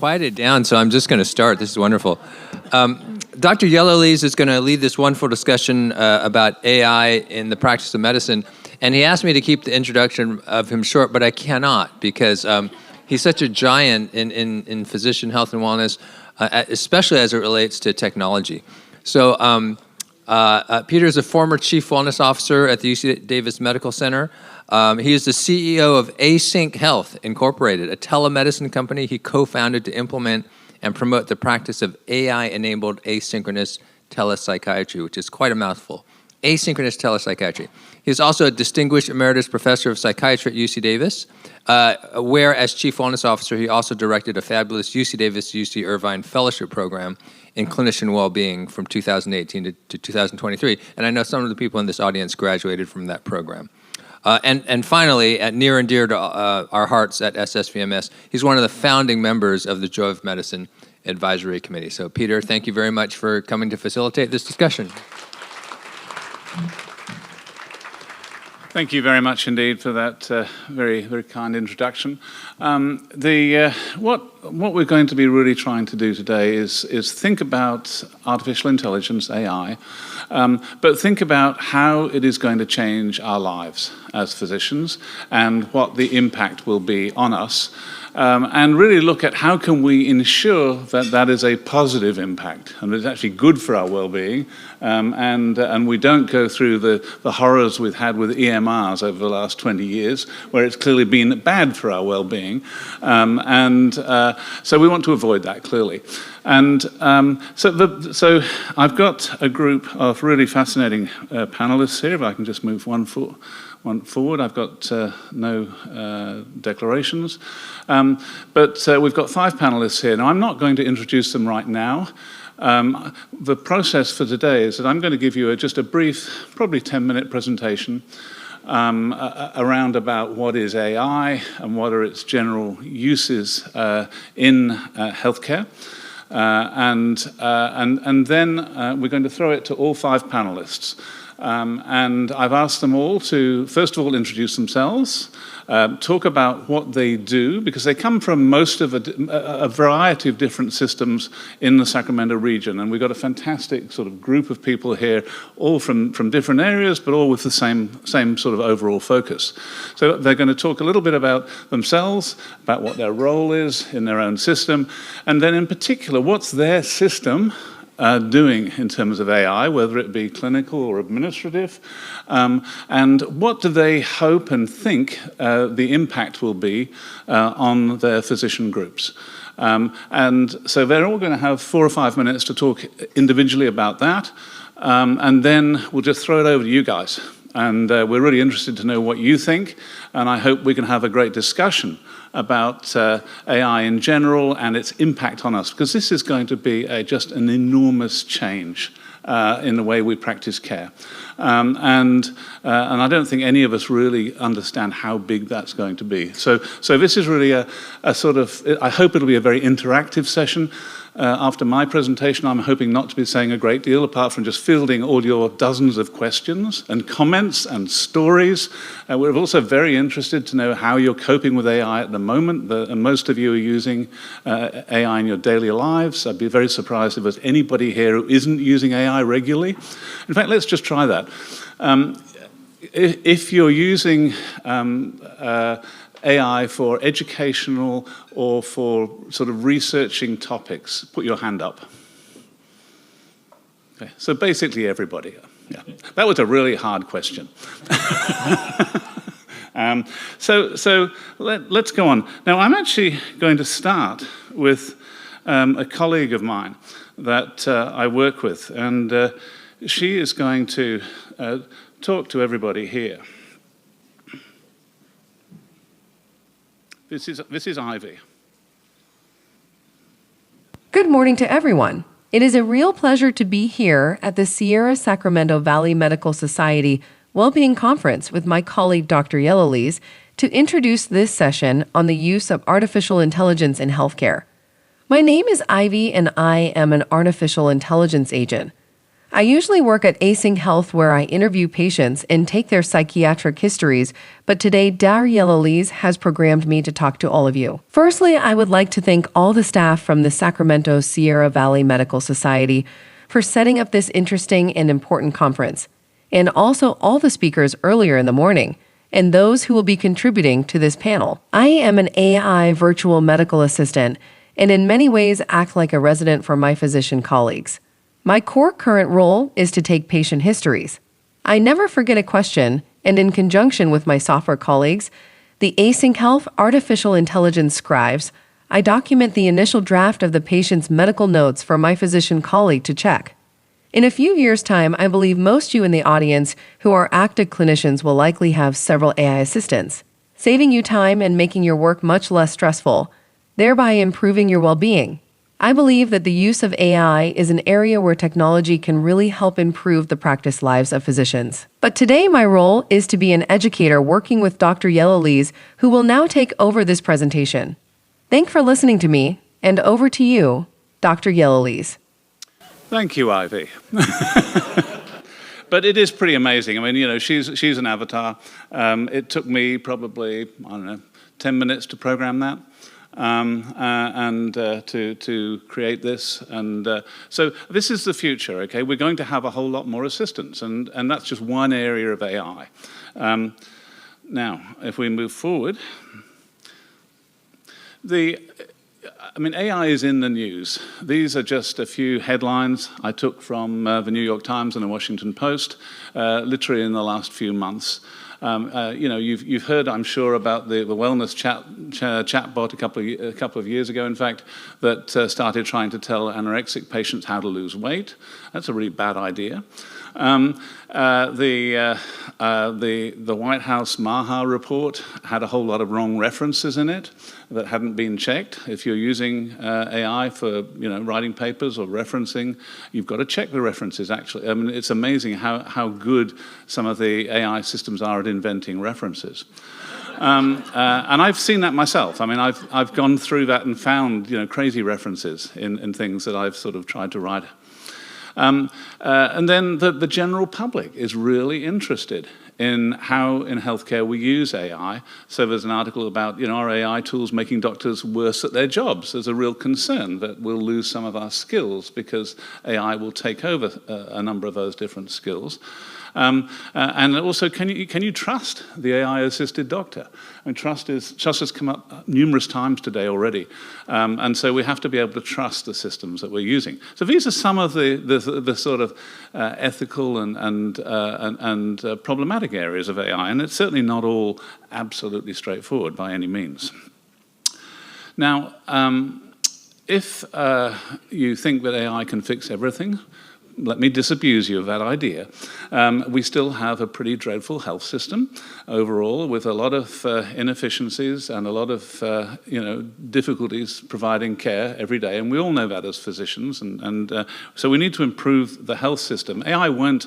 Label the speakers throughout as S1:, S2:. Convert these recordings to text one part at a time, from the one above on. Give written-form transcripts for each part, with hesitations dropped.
S1: quieted down, so I'm just going to start. This is wonderful. Dr. Yellowlees is going to lead this wonderful discussion about AI in the practice of medicine. And he asked me to keep the introduction of him short, but I cannot because he's such a giant in physician health and wellness, especially as it relates to technology. So Peter is a former chief wellness officer at the UC Davis Medical Center. He is the CEO of Async Health Incorporated, a telemedicine company he co-founded to implement and promote the practice of AI-enabled asynchronous telepsychiatry, which is quite a mouthful. Asynchronous telepsychiatry. He is also a distinguished emeritus professor of psychiatry at UC Davis, where as chief wellness officer, he also directed a fabulous UC Davis-UC Irvine fellowship program in clinician well-being from 2018 to 2023. And I know some of the people in this audience graduated from that program. And finally, near and dear to our hearts at SSVMS, he's one of the founding members of the Joy of Medicine Advisory Committee. So Peter, thank you very much for coming to facilitate this discussion.
S2: Thank you very much indeed for that very, very kind introduction. What we're going to be really trying to do today is think about artificial intelligence, AI, but think about how it is going to change our lives as physicians and what the impact will be on us. And really look at how can we ensure that that is a positive impact and it's actually good for our well-being, and we don't go through the horrors we've had with EMRs over the last 20 years, where it's clearly been bad for our well-being, so we want to avoid that clearly. And so I've got a group of really fascinating panelists here. If I can just move one forward. I've got no declarations. But we've got 5 panelists here. Now, I'm not going to introduce them right now. The process for today is that I'm going to give you just a brief, probably 10-minute presentation around about what is AI and what are its general uses in healthcare. And then we're going to throw it to all 5 panelists. And I've asked them all to, first of all, introduce themselves, talk about what they do, because they come from most of a variety of different systems in the Sacramento region. And we've got a fantastic sort of group of people here, all from different areas, but all with the same sort of overall focus. So they're going to talk a little bit about themselves, about what their role is in their own system, and then in particular, what's their system doing in terms of AI, whether it be clinical or administrative, and what do they hope and think the impact will be on their physician groups. And so they're all going to have 4 or 5 minutes to talk individually about that, and then we'll just throw it over to you guys. And we're really interested to know what you think, and I hope we can have a great discussion about AI in general and its impact on us, because this is going to be just an enormous change in the way we practice care. And I don't think any of us really understand how big that's going to be. So this is really a sort of, I hope it'll be a very interactive session. After my presentation, I'm hoping not to be saying a great deal, apart from just fielding all your dozens of questions and comments and stories. We're also very interested to know how you're coping with AI at the moment. And most of you are using AI in your daily lives. I'd be very surprised if there's anybody here who isn't using AI regularly. In fact, let's just try that. If you're using AI for educational or for sort of researching topics, put your hand up. Okay, so basically everybody. Yeah, that was a really hard question. So let's go on. Now, I'm actually going to start with a colleague of mine that I work with, and she is going to talk to everybody here. This is Ivy.
S3: Good morning to everyone. It is a real pleasure to be here at the Sierra Sacramento Valley Medical Society Wellbeing Conference with my colleague Dr. Yellowlees to introduce this session on the use of artificial intelligence in healthcare. My name is Ivy and I am an artificial intelligence agent. I usually work at Acing Health where I interview patients and take their psychiatric histories, but today Dr. Yellowlees has programmed me to talk to all of you. Firstly, I would like to thank all the staff from the Sacramento Sierra Valley Medical Society for setting up this interesting and important conference, and also all the speakers earlier in the morning, and those who will be contributing to this panel. I am an AI virtual medical assistant, and in many ways act like a resident for my physician colleagues. My core current role is to take patient histories. I never forget a question, and in conjunction with my software colleagues, the Acing Health Artificial Intelligence Scribes, I document the initial draft of the patient's medical notes for my physician colleague to check. In a few years' time, I believe most you in the audience who are active clinicians will likely have several AI assistants, saving you time and making your work much less stressful, thereby improving your well-being. I believe that the use of AI is an area where technology can really help improve the practice lives of physicians. But today my role is to be an educator working with Dr. Yellowlees, who will now take over this presentation. Thanks for listening to me, and over to you, Dr. Yellowlees.
S2: Thank you, Ivy. But it is pretty amazing. I mean, you know, she's an avatar. It took me probably, I don't know, 10 minutes to program that. And to create this. And so this is the future, okay? We're going to have a whole lot more assistants, and that's just one area of AI. Now, if we move forward, AI is in the news. These are just a few headlines I took from the New York Times and the Washington Post, literally in the last few months. You've heard, I'm sure, about the wellness chatbot a couple of years ago, in fact, that started trying to tell anorexic patients how to lose weight. That's a really bad idea. The White House MAHA report had a whole lot of wrong references in it that hadn't been checked. If you're using AI for writing papers or referencing, you've got to check the references, actually. I mean, it's amazing how good some of the AI systems are at inventing references. And I've seen that myself. I mean, I've gone through that and found crazy references in things that I've sort of tried to write. And then the general public is really interested in how in healthcare we use AI. So there's an article about, are AI tools making doctors worse at their jobs? There's a real concern that we'll lose some of our skills because AI will take over a number of those different skills. And also, can you trust the AI-assisted doctor? I mean, trust has come up numerous times today already, and so we have to be able to trust the systems that we're using. So these are some of the sort of ethical and problematic areas of AI, and it's certainly not all absolutely straightforward by any means. Now, if you think that AI can fix everything, let me disabuse you of that idea. We still have a pretty dreadful health system overall, with a lot of inefficiencies and a lot of difficulties providing care every day, and we all know that as physicians. And so we need to improve the health system. AI won't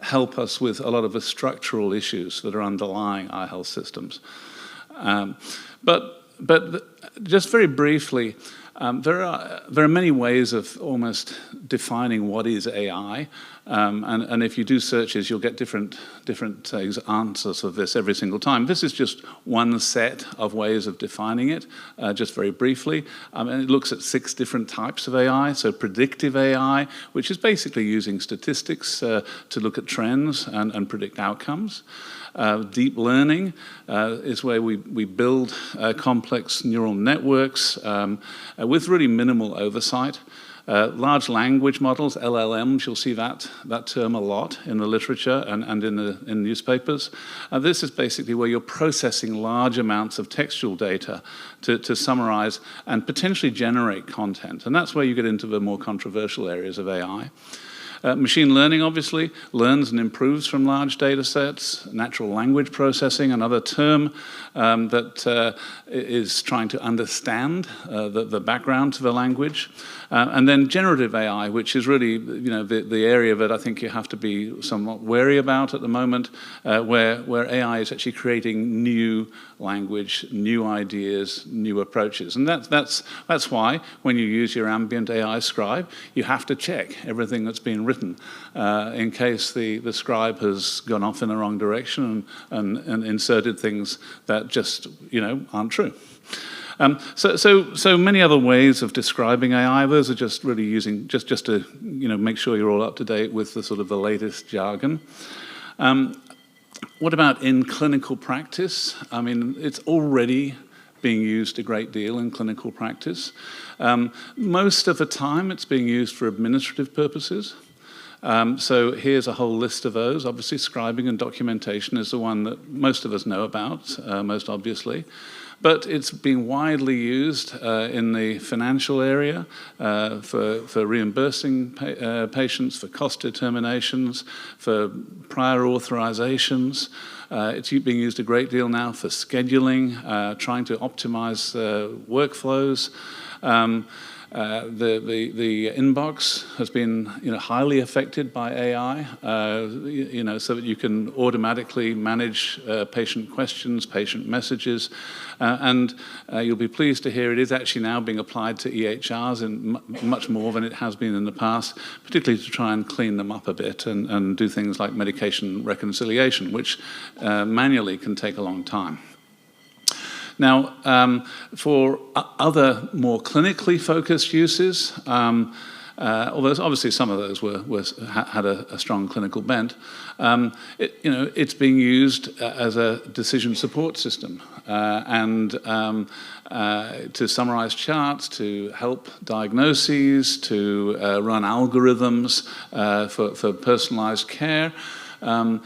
S2: help us with a lot of the structural issues that are underlying our health systems. But just very briefly. There are many ways of almost defining what is AI, and if you do searches, you'll get different answers of this every single time. This is just one set of ways of defining it, just very briefly. And it looks at 6 different types of AI. So predictive AI, which is basically using statistics to look at trends and predict outcomes. Deep learning is where we build complex neural networks with really minimal oversight. Large language models, LLMs, you'll see that term a lot in the literature and in newspapers. This is basically where you're processing large amounts of textual data to summarize and potentially generate content. And that's where you get into the more controversial areas of AI. Machine learning, obviously, learns and improves from large data sets. Natural language processing, another term that is trying to understand the background to the language. And then generative AI, which is really the area that I think you have to be somewhat wary about at the moment, where AI is actually creating new language, new ideas, new approaches. And that's why when you use your ambient AI scribe, you have to check everything that's been handwritten in case the scribe has gone off in the wrong direction and inserted things that just, aren't true. So many other ways of describing AI. Those are just really using just to make sure you're all up to date with the sort of the latest jargon. What about in clinical practice? I mean, it's already being used a great deal in clinical practice. Most of the time, it's being used for administrative purposes. So here's a whole list of those. Obviously, scribing and documentation is the one that most of us know about, most obviously. But it's being widely used in the financial area for reimbursing patients, for cost determinations, for prior authorizations. It's being used a great deal now for scheduling, trying to optimize workflows. The inbox has been highly affected by AI, so that you can automatically manage patient questions, patient messages, and you'll be pleased to hear it is actually now being applied to EHRs in much more than it has been in the past, particularly to try and clean them up a bit and do things like medication reconciliation, which manually can take a long time. Now, for other more clinically focused uses, although obviously some of those had a strong clinical bent, it's being used as a decision support system and to summarize charts, to help diagnoses, to run algorithms for personalized care. If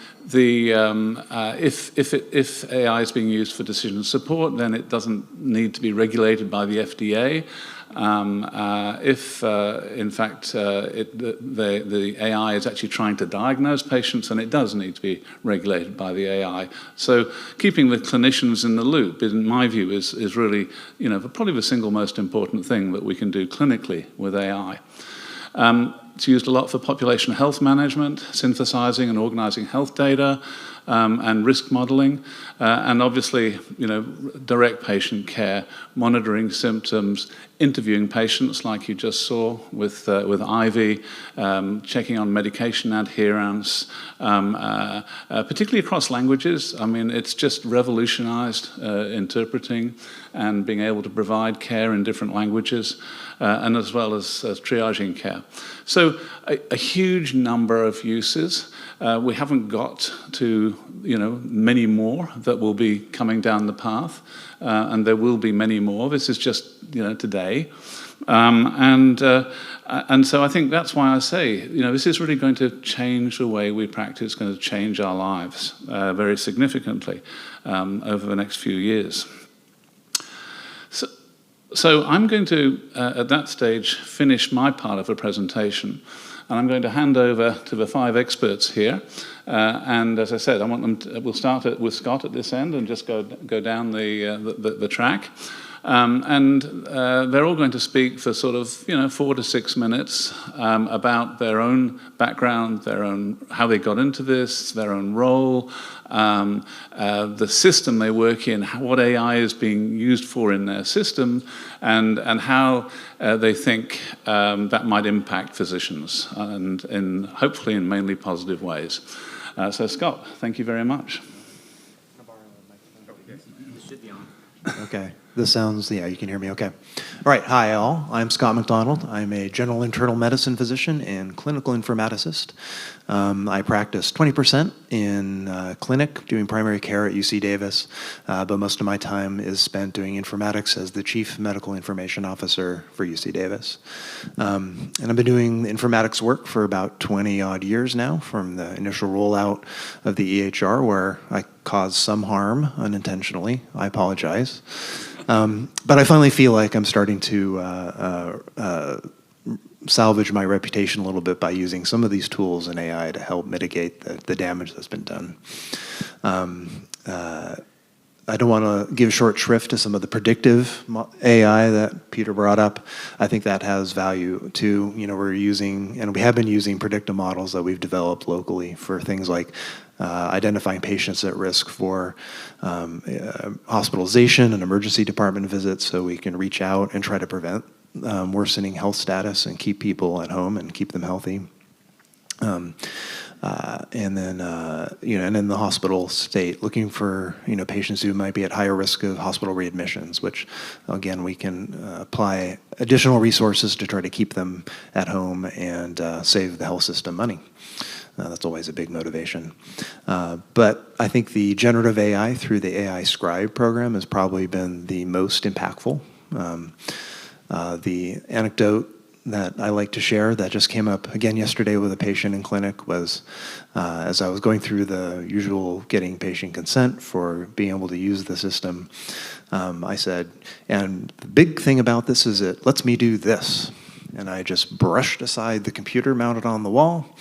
S2: AI is being used for decision support, then it doesn't need to be regulated by the FDA. If, in fact, the AI is actually trying to diagnose patients, then it does need to be regulated by the AI. So keeping the clinicians in the loop, in my view, is really, probably the single most important thing that we can do clinically with AI. It's used a lot for population health management, synthesizing and organizing health data, and risk modeling, and obviously, direct patient care, monitoring symptoms, interviewing patients like you just saw with Ivy, checking on medication adherence, particularly across languages. I mean, it's just revolutionized interpreting and being able to provide care in different languages, and as well as triaging care. So a huge number of uses. We haven't got to many more that will be coming down the path, and there will be many more. This is just today, and so I think that's why I say this is really going to change the way we practice, going to change our lives very significantly over the next few years. So I'm going to at that stage finish my part of the presentation. And I'm going to hand over to the 5 experts here. And as I said, I want them we'll start with Scott at this end and just go down the track. And they're all going to speak for sort of 4 to 6 minutes about their own background, how they got into this, their own role, the system they work in, what AI is being used for in their system, and how they think that might impact physicians, and hopefully in mainly positive ways. So Scott, thank you very much.
S4: Okay, this sounds, you can hear me okay. All right, hi all, I'm Scott McDonald. I'm a general internal medicine physician and clinical informaticist. I practice 20% in clinic doing primary care at UC Davis, but most of my time is spent doing informatics as the Chief Medical Information Officer for UC Davis. And I've been doing informatics work for about 20 odd years now, from the initial rollout of the EHR, where I caused some harm unintentionally. I apologize. But I finally feel like I'm starting to salvage my reputation a little bit by using some of these tools in AI to help mitigate the damage that's been done. I don't want to give short shrift to some of the predictive AI that Peter brought up. I think that has value too. We're using, and we have been using predictive models that we've developed locally for things like identifying patients at risk for hospitalization and emergency department visits, so we can reach out and try to prevent worsening health status and keep people at home and keep them healthy. And then, and in the hospital state, looking for, patients who might be at higher risk of hospital readmissions, which, again, we can apply additional resources to try to keep them at home and save the health system money. That's always a big motivation. But I think the generative AI through the AI Scribe program has probably been the most impactful. The anecdote that I like to share that just came up again yesterday with a patient in clinic was as I was going through the usual getting patient consent for being able to use the system, I said, and the big thing about this is it lets me do this. And I just brushed aside the computer mounted on the wall,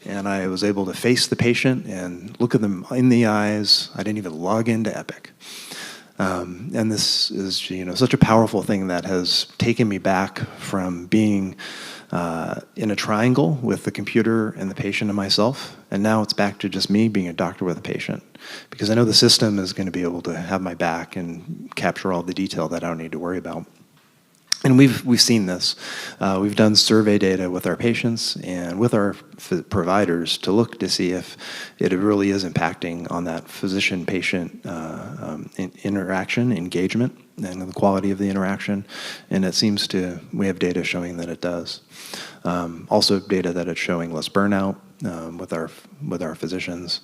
S4: and I was able to face the patient and look at them in the eyes. I didn't even log into Epic. And this is, such a powerful thing that has taken me back from being in a triangle with the computer and the patient and myself, and now it's back to just me being a doctor with a patient, because I know the system is going to be able to have my back and capture all the detail that I don't need to worry about. And we've seen this. We've done survey data with our patients and with our providers to look to see if it really is impacting on that physician-patient interaction, engagement, and the quality of the interaction. And it seems we have data showing that it does. Also data that it's showing less burnout with our physicians.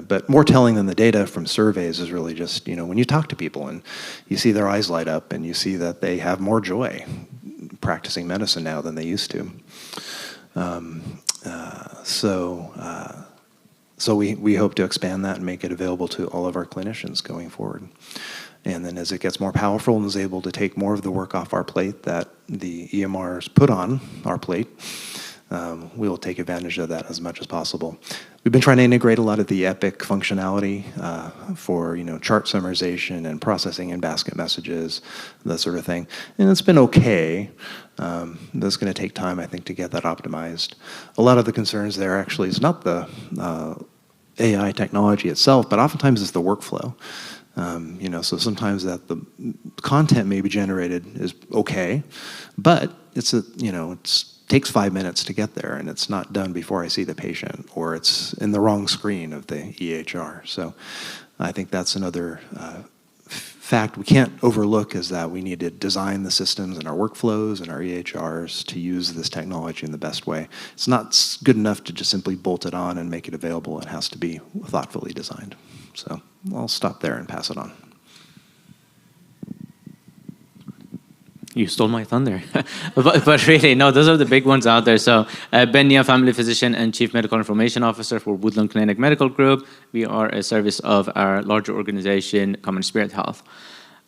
S4: But more telling than the data from surveys is really just, when you talk to people and you see their eyes light up and you see that they have more joy practicing medicine now than they used to. So we hope to expand that and make it available to all of our clinicians going forward. And then as it gets more powerful and is able to take more of the work off our plate that the EMRs put on our plate, we will take advantage of that as much as possible. We've been trying to integrate a lot of the Epic functionality for chart summarization and processing in basket messages, that sort of thing. And it's been okay. That's going to take time, I think, to get that optimized. A lot of the concerns there actually is not the AI technology itself, but oftentimes it's the workflow. So sometimes that the content may be generated is okay, but it's takes 5 minutes to get there, and it's not done before I see the patient, or it's in the wrong screen of the EHR. So I think that's another fact we can't overlook, is that we need to design the systems and our workflows and our EHRs to use this technology in the best way. It's not good enough to just simply bolt it on and make it available. It has to be thoughtfully designed. So I'll stop there and pass it on.
S5: You stole my thunder. but really, no, those are the big ones out there. So Ben Nia, family physician and chief medical information officer for Woodland Clinic Medical Group. We are a service of our larger organization, Common Spirit Health.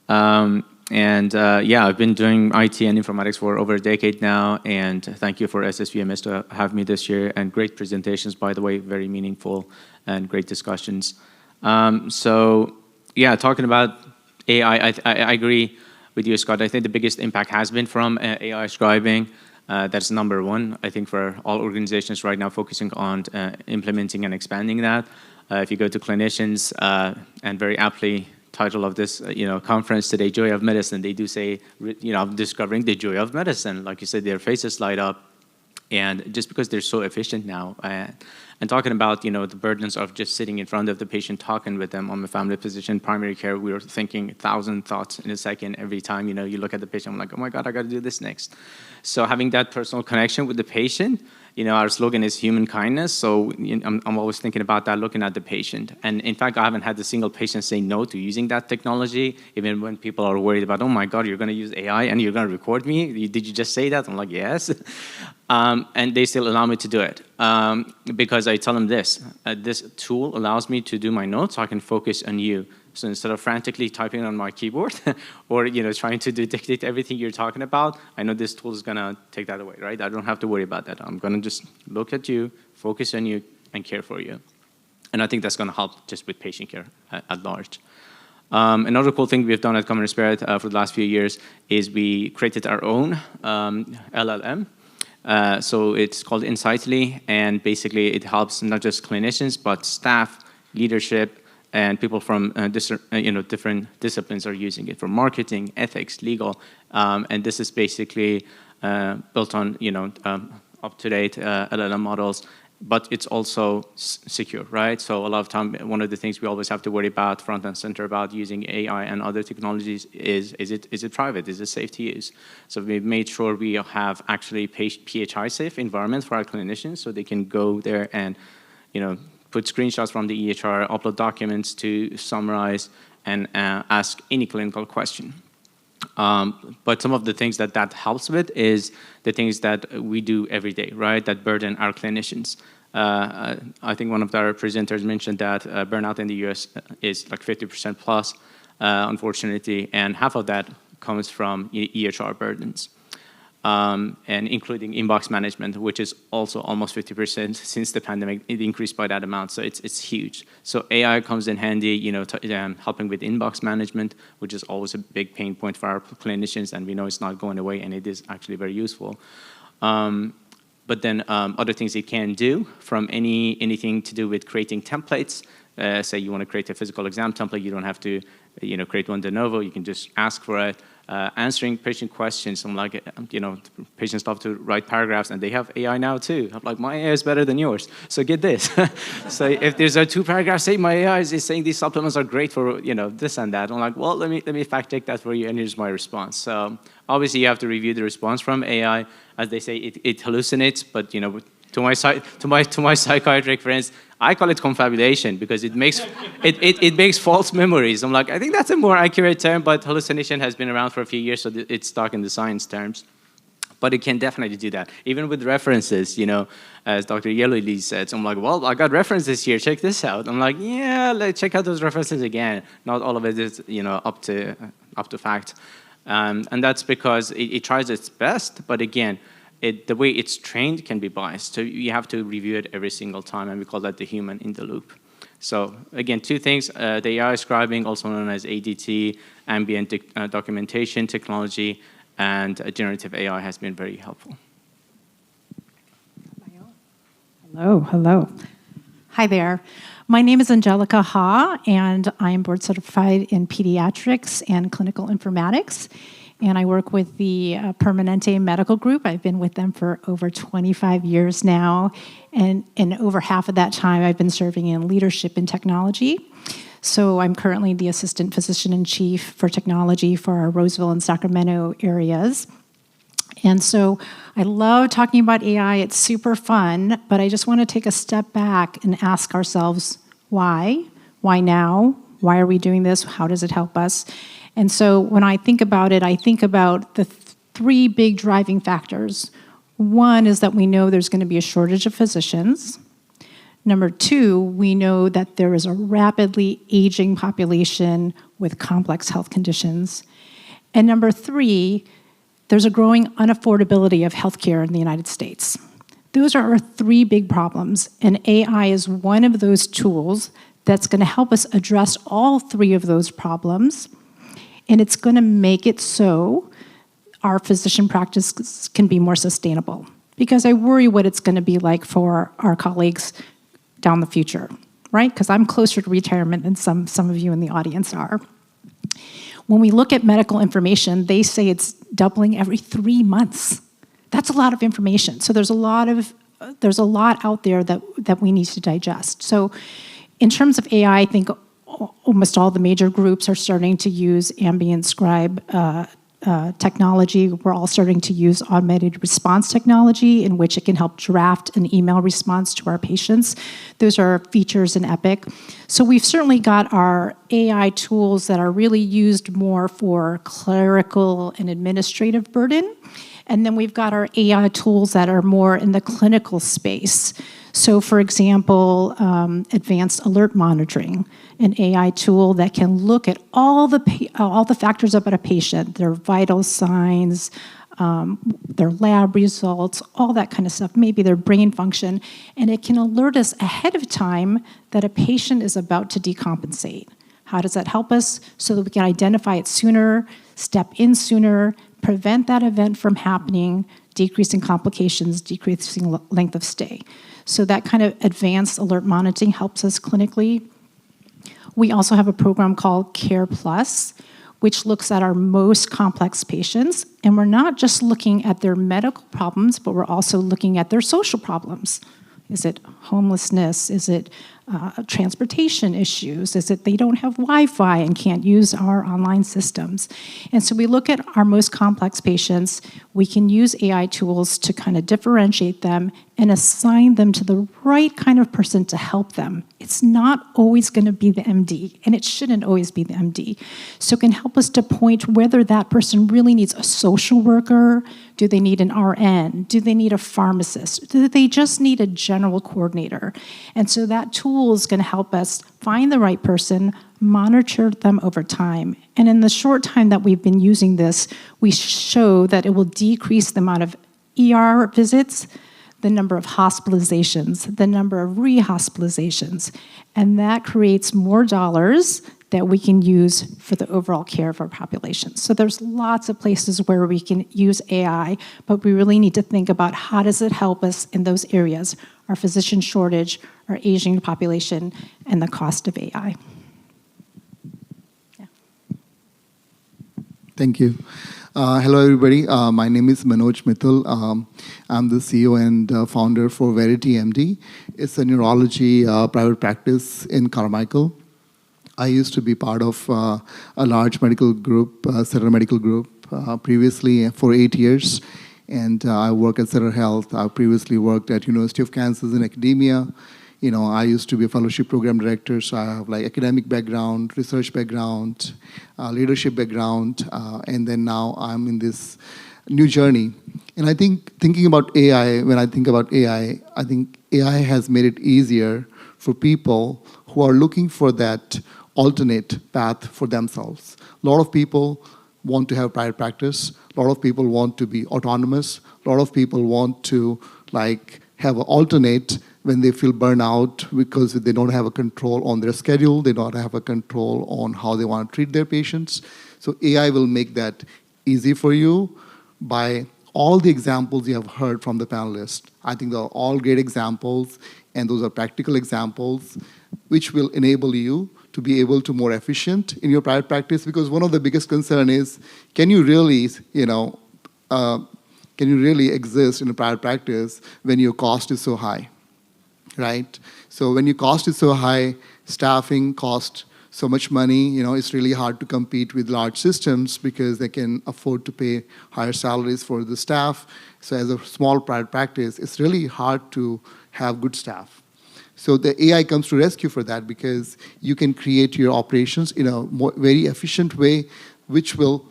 S5: I've been doing IT and informatics for over a decade now, and thank you for SSVMS to have me this year, and great presentations, by the way, very meaningful and great discussions. Talking about AI, I agree with you, Scott. I think the biggest impact has been from AI scribing. That's number one, I think, for all organizations right now, focusing on implementing and expanding that. If you go to clinicians, and very aptly title of this conference today, Joy of Medicine, they do say, discovering the joy of medicine. Like you said, their faces light up. And just because they're so efficient now, and talking about the burdens of just sitting in front of the patient, talking with them. I'm a family physician, primary care. We were thinking 1,000 thoughts in a second every time you look at the patient. I'm like, oh my God, I got to do this next. So having that personal connection with the patient, our slogan is human kindness. So I'm always thinking about that, looking at the patient. And in fact, I haven't had a single patient say no to using that technology, even when people are worried about, oh my God, you're going to use AI and you're going to record me? Did you just say that? I'm like, yes. And they still allow me to do it because I tell them this tool allows me to do my notes, so I can focus on you. So instead of frantically typing on my keyboard or trying to dictate everything you're talking about, I know this tool is going to take that away, right? I don't have to worry about that. I'm going to just look at you, focus on you, and care for you. And I think that's going to help just with patient care at large. Another cool thing we've done at Common Spirit for the last few years is we created our own LLM. So it's called Insightly, and basically it helps not just clinicians, but staff, leadership, and people from different disciplines are using it for marketing, ethics, legal, and this is basically built on up-to-date LLM models, but it's also secure, right? So a lot of time, one of the things we always have to worry about front and center about using AI and other technologies is it private? Is it safe to use? So we've made sure we have actually PHI safe environments for our clinicians so they can go there and, put screenshots from the EHR, upload documents to summarize and ask any clinical question. But some of the things that helps with is the things that we do every day, right, that burden our clinicians. I think one of our presenters mentioned that burnout in the US is like 50% plus, unfortunately, and half of that comes from EHR burdens. And including inbox management, which is also almost 50% since the pandemic. It increased by that amount, so it's huge. So AI comes in handy, helping with inbox management, which is always a big pain point for our clinicians, and we know it's not going away, and it is actually very useful. But then other things it can do, from anything to do with creating templates. Say you want to create a physical exam template, you don't have to, create one de novo. You can just ask for it. Answering patient questions. I'm like, patients love to write paragraphs, and they have AI now too. I'm like, my AI is better than yours, so get this. So if there's a 2 paragraphs, say my AI is saying these supplements are great for this and that. I'm like, well, let me fact check that for you, and here's my response. So obviously you have to review the response from AI. As they say, it hallucinates, but to my psychiatric friends, I call it confabulation because it makes false memories. I'm like, I think that's a more accurate term, but hallucination has been around for a few years, so it's stuck in the science terms. But it can definitely do that. Even with references, as Dr. Yellowlees said, so I'm like, well, I got references here, check this out. I'm like, yeah, let's check out those references again. Not all of it is, up to fact. And that's because it tries its best, but again, the way it's trained can be biased. So you have to review it every single time, and we call that the human in the loop. So again, 2 things, the AI scribing, also known as ADT, ambient documentation technology, and generative AI has been very helpful.
S6: Hello. Hi there. My name is Angelica Ha, and I am board certified in pediatrics and clinical informatics. And I work with the Permanente Medical Group. I've been with them for over 25 years now. And over half of that time, I've been serving in leadership in technology. So I'm currently the Assistant Physician-in-Chief for Technology for our Roseville and Sacramento areas. And so I love talking about AI. It's super fun. But I just want to take a step back and ask ourselves, why? Why now? Why are we doing this? How does it help us? And so when I think about it, I think about the 3 big driving factors. One is that we know there's going to be a shortage of physicians. Number 2, we know that there is a rapidly aging population with complex health conditions. And number 3, there's a growing unaffordability of healthcare in the United States. Those are our 3 big problems, and AI is one of those tools that's going to help us address all 3 of those problems. And it's going to make it so our physician practice can be more sustainable. Because I worry what it's going to be like for our colleagues down the future, right? Because I'm closer to retirement than some of you in the audience are. When we look at medical information, they say it's doubling every 3 months. That's a lot of information. So there's a lot out there that we need to digest. So in terms of AI, I think almost all the major groups are starting to use ambient scribe technology. We're all starting to use automated response technology in which it can help draft an email response to our patients. Those are features in Epic. So we've certainly got our AI tools that are really used more for clerical and administrative burden. And then we've got our AI tools that are more in the clinical space. So for example, advanced alert monitoring, an AI tool that can look at all the factors about a patient, their vital signs, their lab results, all that kind of stuff, maybe their brain function, and it can alert us ahead of time that a patient is about to decompensate. How does that help us? So that we can identify it sooner, step in sooner, prevent that event from happening, decreasing complications, decreasing length of stay. So that kind of advanced alert monitoring helps us clinically. We also have a program called Care Plus, which looks at our most complex patients. And we're not just looking at their medical problems, but we're also looking at their social problems. Is it homelessness? Is it transportation issues? Is it they don't have Wi-Fi and can't use our online systems? And so we look at our most complex patients. We can use AI tools to kind of differentiate them and assign them to the right kind of person to help them. It's not always going to be the MD, and it shouldn't always be the MD. So it can help us to point whether that person really needs a social worker. Do they need an RN? Do they need a pharmacist? Do they just need a general coordinator? And so that tool is going to help us find the right person, monitor them over time. And in the short time that we've been using this, we show that it will decrease the amount of ER visits, the number of hospitalizations, the number of rehospitalizations, and that creates more dollars that we can use for the overall care of our population. So there's lots of places where we can use AI, but we really need to think about how does it help us in those areas, our physician shortage, our aging population, and the cost of AI. Yeah.
S7: Thank you. Hello, everybody. My name is Manoj Mithil. I'm the CEO and founder for Verity MD. It's a neurology private practice in Carmichael. I used to be part of a large medical group, Sutter Medical Group, previously for 8 years. And I work at Sutter Health. I previously worked at University of Kansas in academia. You know, I used to be a fellowship program director, so I have like academic background, research background, leadership background, and then now I'm in this new journey. And I think thinking about AI, when I think about AI, I think AI has made it easier for people who are looking for that alternate path for themselves. A lot of people want to have private practice. A lot of people want to be autonomous. A lot of people want to like have an alternate when they feel burnout because they don't have a control on their schedule, they don't have a control on how they want to treat their patients. So AI will make that easy for you by all the examples you have heard from the panelists. I think they're all great examples, and those are practical examples which will enable you to be able to more efficient in your private practice, because one of the biggest concern is, can you really, can you really exist in a private practice when your cost is so high? Right? So when your cost is so high, staffing costs so much money, it's really hard to compete with large systems because they can afford to pay higher salaries for the staff. So as a small private practice, it's really hard to have good staff. So the AI comes to rescue for that because you can create your operations in a very efficient way, which will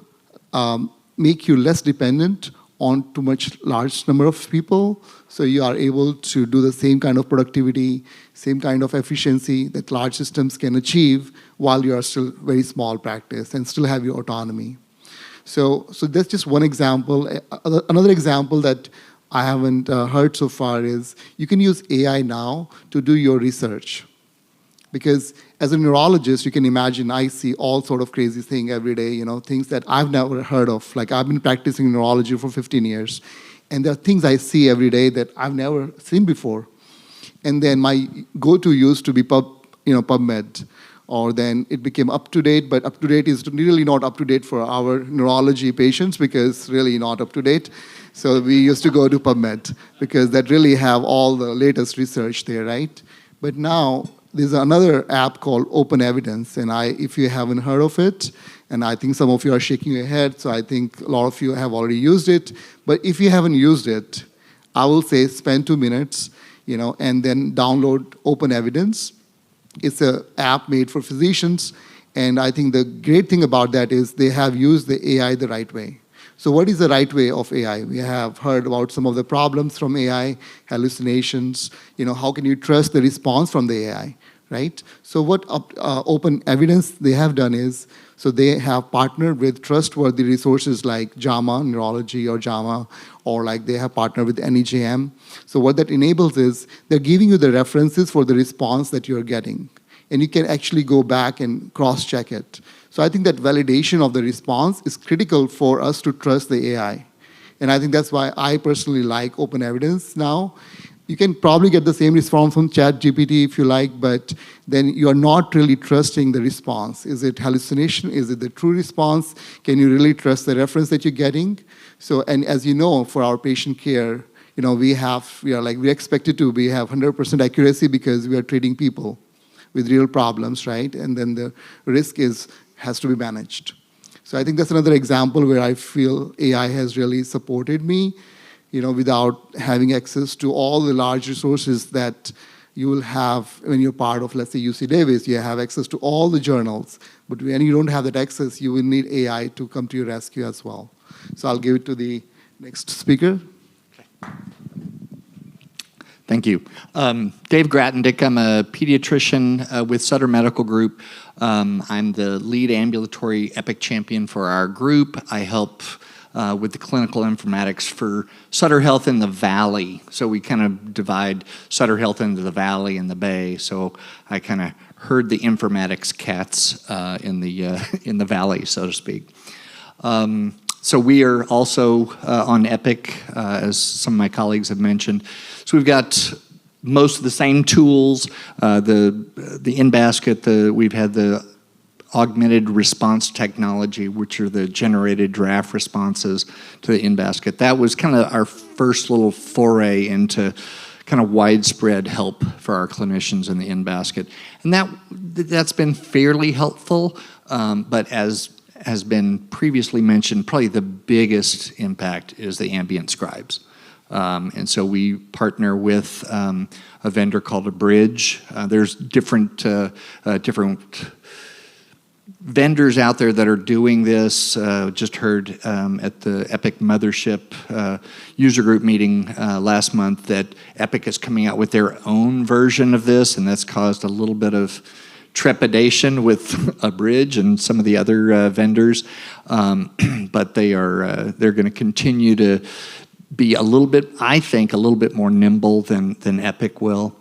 S7: make you less dependent on too much large number of people, so you are able to do the same kind of productivity, same kind of efficiency that large systems can achieve while you are still very small practice and still have your autonomy. So that's just one example. Another example that I haven't heard so far is you can use AI now to do your research. Because as a neurologist, you can imagine I see all sort of crazy things every day, things that I've never heard of. Like I've been practicing neurology for 15 years, and there are things I see every day that I've never seen before. And then my go-to used to be PubMed, or then it became UpToDate, but UpToDate is really not up-to-date for our neurology patients because really not up-to-date. So we used to go to PubMed because that really have all the latest research there, right? But now, there's another app called Open Evidence, and if you haven't heard of it, and I think some of you are shaking your head, so I think a lot of you have already used it, but if you haven't used it, I will say spend 2 minutes, and then download Open Evidence. It's an app made for physicians, and I think the great thing about that is they have used the AI the right way. So what is the right way of AI? We have heard about some of the problems from AI, hallucinations, how can you trust the response from the AI, right? So what Open Evidence they have done is, so they have partnered with trustworthy resources like JAMA Neurology or JAMA, or like they have partnered with NEJM. So what that enables is they're giving you the references for the response that you're getting. And you can actually go back and cross-check it. So I think that validation of the response is critical for us to trust the AI. And I think that's why I personally like Open Evidence now. You can probably get the same response from ChatGPT if you like, but then you are not really trusting the response. Is it hallucination? Is it the true response? Can you really trust the reference that you're getting? So, and as you know, for our patient care, we expected to. We have 100% accuracy because we are treating people with real problems, right? And then the risk has to be managed. So I think that's another example where I feel AI has really supported me, without having access to all the large resources that you will have when you're part of, let's say, UC Davis. You have access to all the journals, but when you don't have that access, you will need AI to come to your rescue as well. So I'll give it to the next speaker.
S8: Thank you. Dave Grattendick. I'm a pediatrician with Sutter Medical Group. I'm the lead ambulatory EPIC champion for our group. I help with the clinical informatics for Sutter Health in the Valley. So we kind of divide Sutter Health into the Valley and the Bay. So I kind of herd the informatics cats in the Valley, so to speak. So we are also on EPIC, as some of my colleagues have mentioned. So we've got most of the same tools. The in-basket, we've had the augmented response technology, which are the generated draft responses to the in-basket. That was kind of our first little foray into kind of widespread help for our clinicians in the in-basket. And that's been fairly helpful, but as has been previously mentioned, probably the biggest impact is the ambient scribes. And so we partner with a vendor called Abridge. There's different vendors out there that are doing this. Just heard at the EPIC Mothership user group meeting last month that EPIC is coming out with their own version of this, and that's caused a little bit of trepidation with Abridge and some of the other vendors. But they're going to continue to be a little bit more nimble than EPIC will.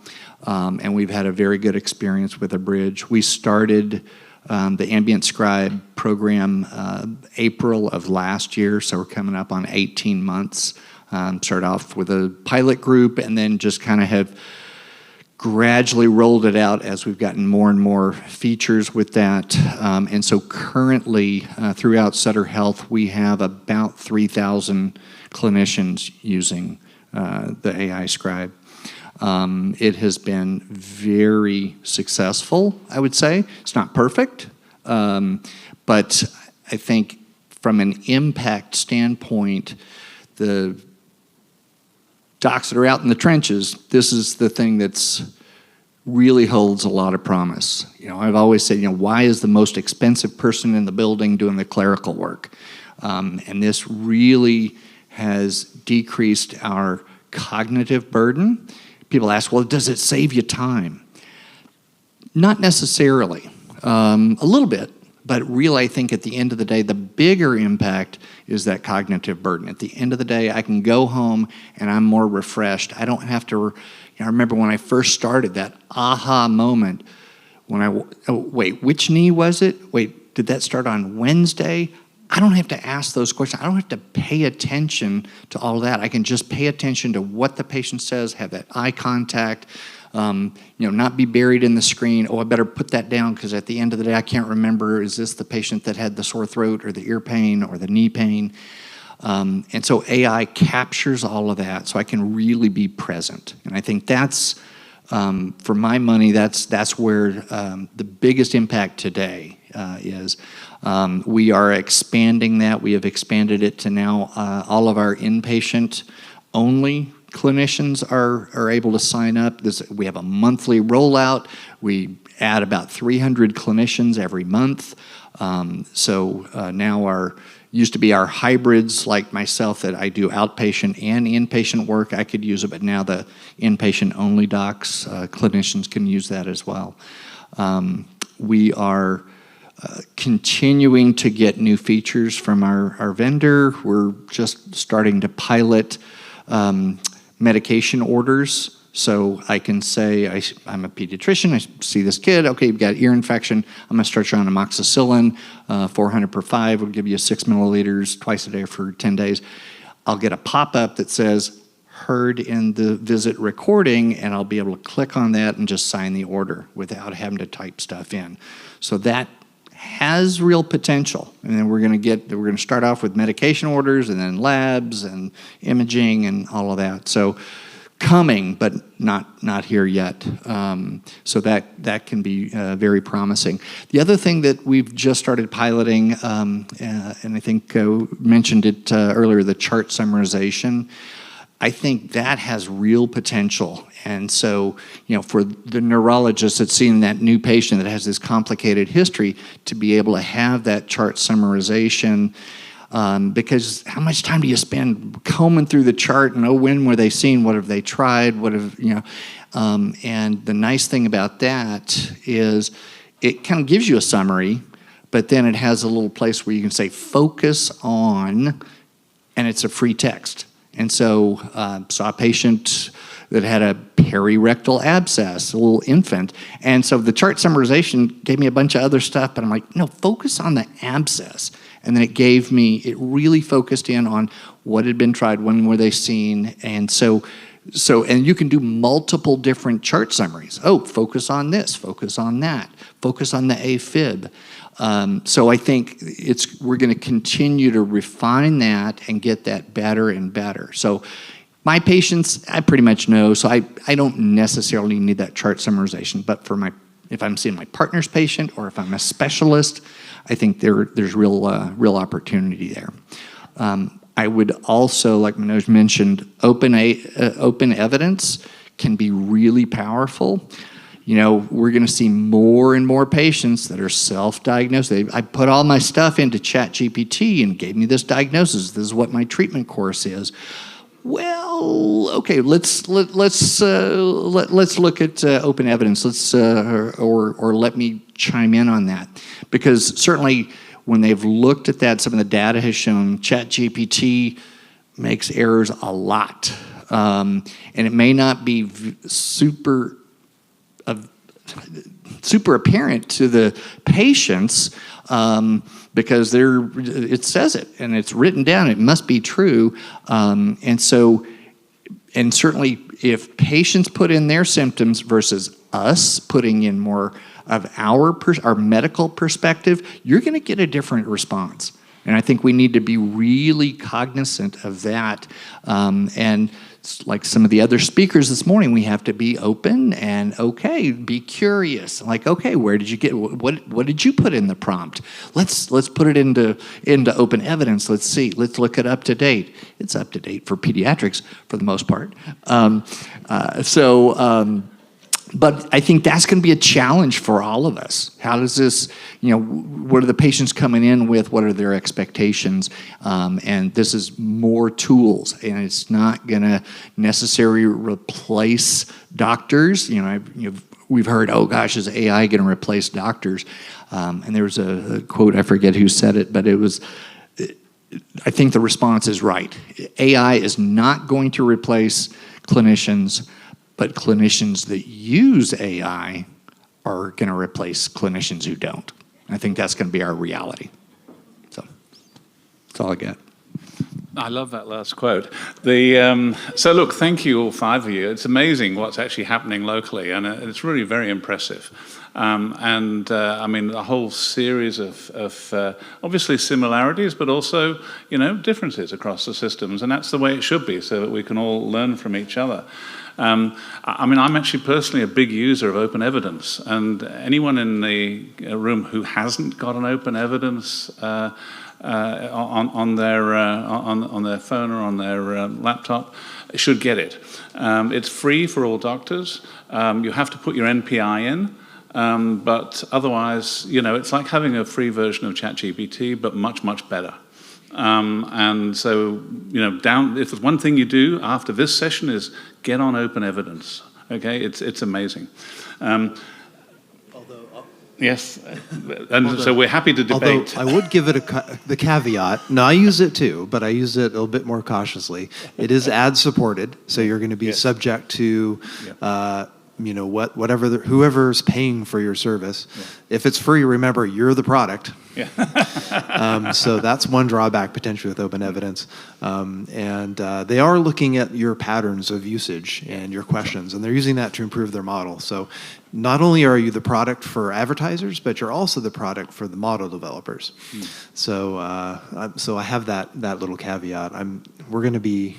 S8: And we've had a very good experience with Abridge. We started the Ambient Scribe program April of last year, so we're coming up on 18 months. Started off with a pilot group and then just kind of have gradually rolled it out as we've gotten more and more features with that. And so currently throughout Sutter Health, we have about 3,000 clinicians using the AI Scribe. It has been very successful, I would say. It's not perfect, but I think from an impact standpoint, the docs that are out in the trenches, this is the thing that's really holds a lot of promise. I've always said, why is the most expensive person in the building doing the clerical work? And this really has decreased our cognitive burden. People ask, well, does it save you time? Not necessarily. A little bit, but really I think at the end of the day, the bigger impact is that cognitive burden. At the end of the day, I can go home and I'm more refreshed. I don't have to, I remember when I first started, that aha moment when wait, which knee was it? Wait, did that start on Wednesday? I don't have to ask those questions. I don't have to pay attention to all that. I can just pay attention to what the patient says, have that eye contact, not be buried in the screen. Oh, I better put that down because at the end of the day, I can't remember, is this the patient that had the sore throat or the ear pain or the knee pain? And so AI captures all of that so I can really be present. And I think that's, for my money, that's where the biggest impact today is. We are expanding that. We have expanded it to now all of our inpatient only clinicians are able to sign up. We have a monthly rollout. We add about 300 clinicians every month. So now used to be our hybrids like myself that I do outpatient and inpatient work. I could use it, but now the inpatient only docs, clinicians can use that as well. We are continuing to get new features from our vendor. We're just starting to pilot medication orders. So I can say, I'm a pediatrician, I see this kid, okay, you've got ear infection, I'm gonna start you on amoxicillin, 400 per 5, we'll give you 6 milliliters twice a day for 10 days. I'll get a pop-up that says, heard in the visit recording, and I'll be able to click on that and just sign the order without having to type stuff in. So that has real potential. And then we're going to start off with medication orders and then labs and imaging and all of that. So coming, but not here yet. So that can be very promising. The other thing that we've just started piloting, and I think mentioned it earlier, the chart summarization. I think that has real potential. And so, for the neurologist that's seeing that new patient that has this complicated history, to be able to have that chart summarization, because how much time do you spend combing through the chart and when were they seen, what have they tried, and the nice thing about that is it kind of gives you a summary, but then it has a little place where you can say focus on, and it's a free text. And so saw a patient that had a perirectal abscess, a little infant. And so the chart summarization gave me a bunch of other stuff, but I'm like, no, focus on the abscess. And then it really focused in on what had been tried, when were they seen. And so and you can do multiple different chart summaries. Oh, focus on this, focus on that, focus on the AFib. So I think we're going to continue to refine that and get that better and better. So my patients, I pretty much know, so I don't necessarily need that chart summarization, but if I'm seeing my partner's patient or if I'm a specialist, I think there's real opportunity there. I would also, like Manoj mentioned, open evidence can be really powerful. We're going to see more and more patients that are self-diagnosed. I put all my stuff into ChatGPT and gave me this diagnosis. This is what my treatment course is. Well, okay, let's look at open evidence. Or let me chime in on that, because certainly when they've looked at that, some of the data has shown ChatGPT makes errors a lot, and it may not be super apparent to the patients because it says it and it's written down. It must be true, and certainly if patients put in their symptoms versus us putting in more of our medical perspective, you're going to get a different response. And I think we need to be really cognizant of that. And like some of the other speakers this morning, we have to be open and be curious. Like, where did you get what did you put in the prompt? Let's put it into open evidence. Let's see. Let's look it up to date. It's up to date for pediatrics for the most part. But I think that's going to be a challenge for all of us. How does this, what are the patients coming in with? What are their expectations? And this is more tools, and it's not going to necessarily replace doctors. We've heard, oh gosh, is AI going to replace doctors? And there was a quote, I forget who said it, but it was, I think the response is right. AI is not going to replace clinicians, but clinicians that use AI are going to replace clinicians who don't. I think that's going to be our reality. So that's all I got.
S2: I love that last quote. So look, thank you all five of you. It's amazing what's actually happening locally, and it's really very impressive. I mean, a whole series of obviously similarities, but also, differences across the systems, and that's the way it should be, so that we can all learn from each other. I mean, I'm actually personally a big user of open evidence, and anyone in the room who hasn't got an open evidence on their phone or on their laptop should get it. It's free for all doctors. You have to put your NPI in, but otherwise, it's like having a free version of ChatGPT, but much, much better. And so, if there's one thing you do after this session is get on open evidence. Okay, it's amazing. Yes, and so we're happy to debate.
S4: Although I would give it the caveat. No, I use it too, but I use it a little bit more cautiously. It is ad supported, so you're going to be subject to whoever's paying for your service. Yeah. If it's free, remember, you're the product.
S2: Yeah.
S4: So that's one drawback potentially with open evidence. And they are looking at your patterns of usage and your questions, and they're using that to improve their model. So not only are you the product for advertisers, but you're also the product for the model developers. So I have that little caveat. We're going to be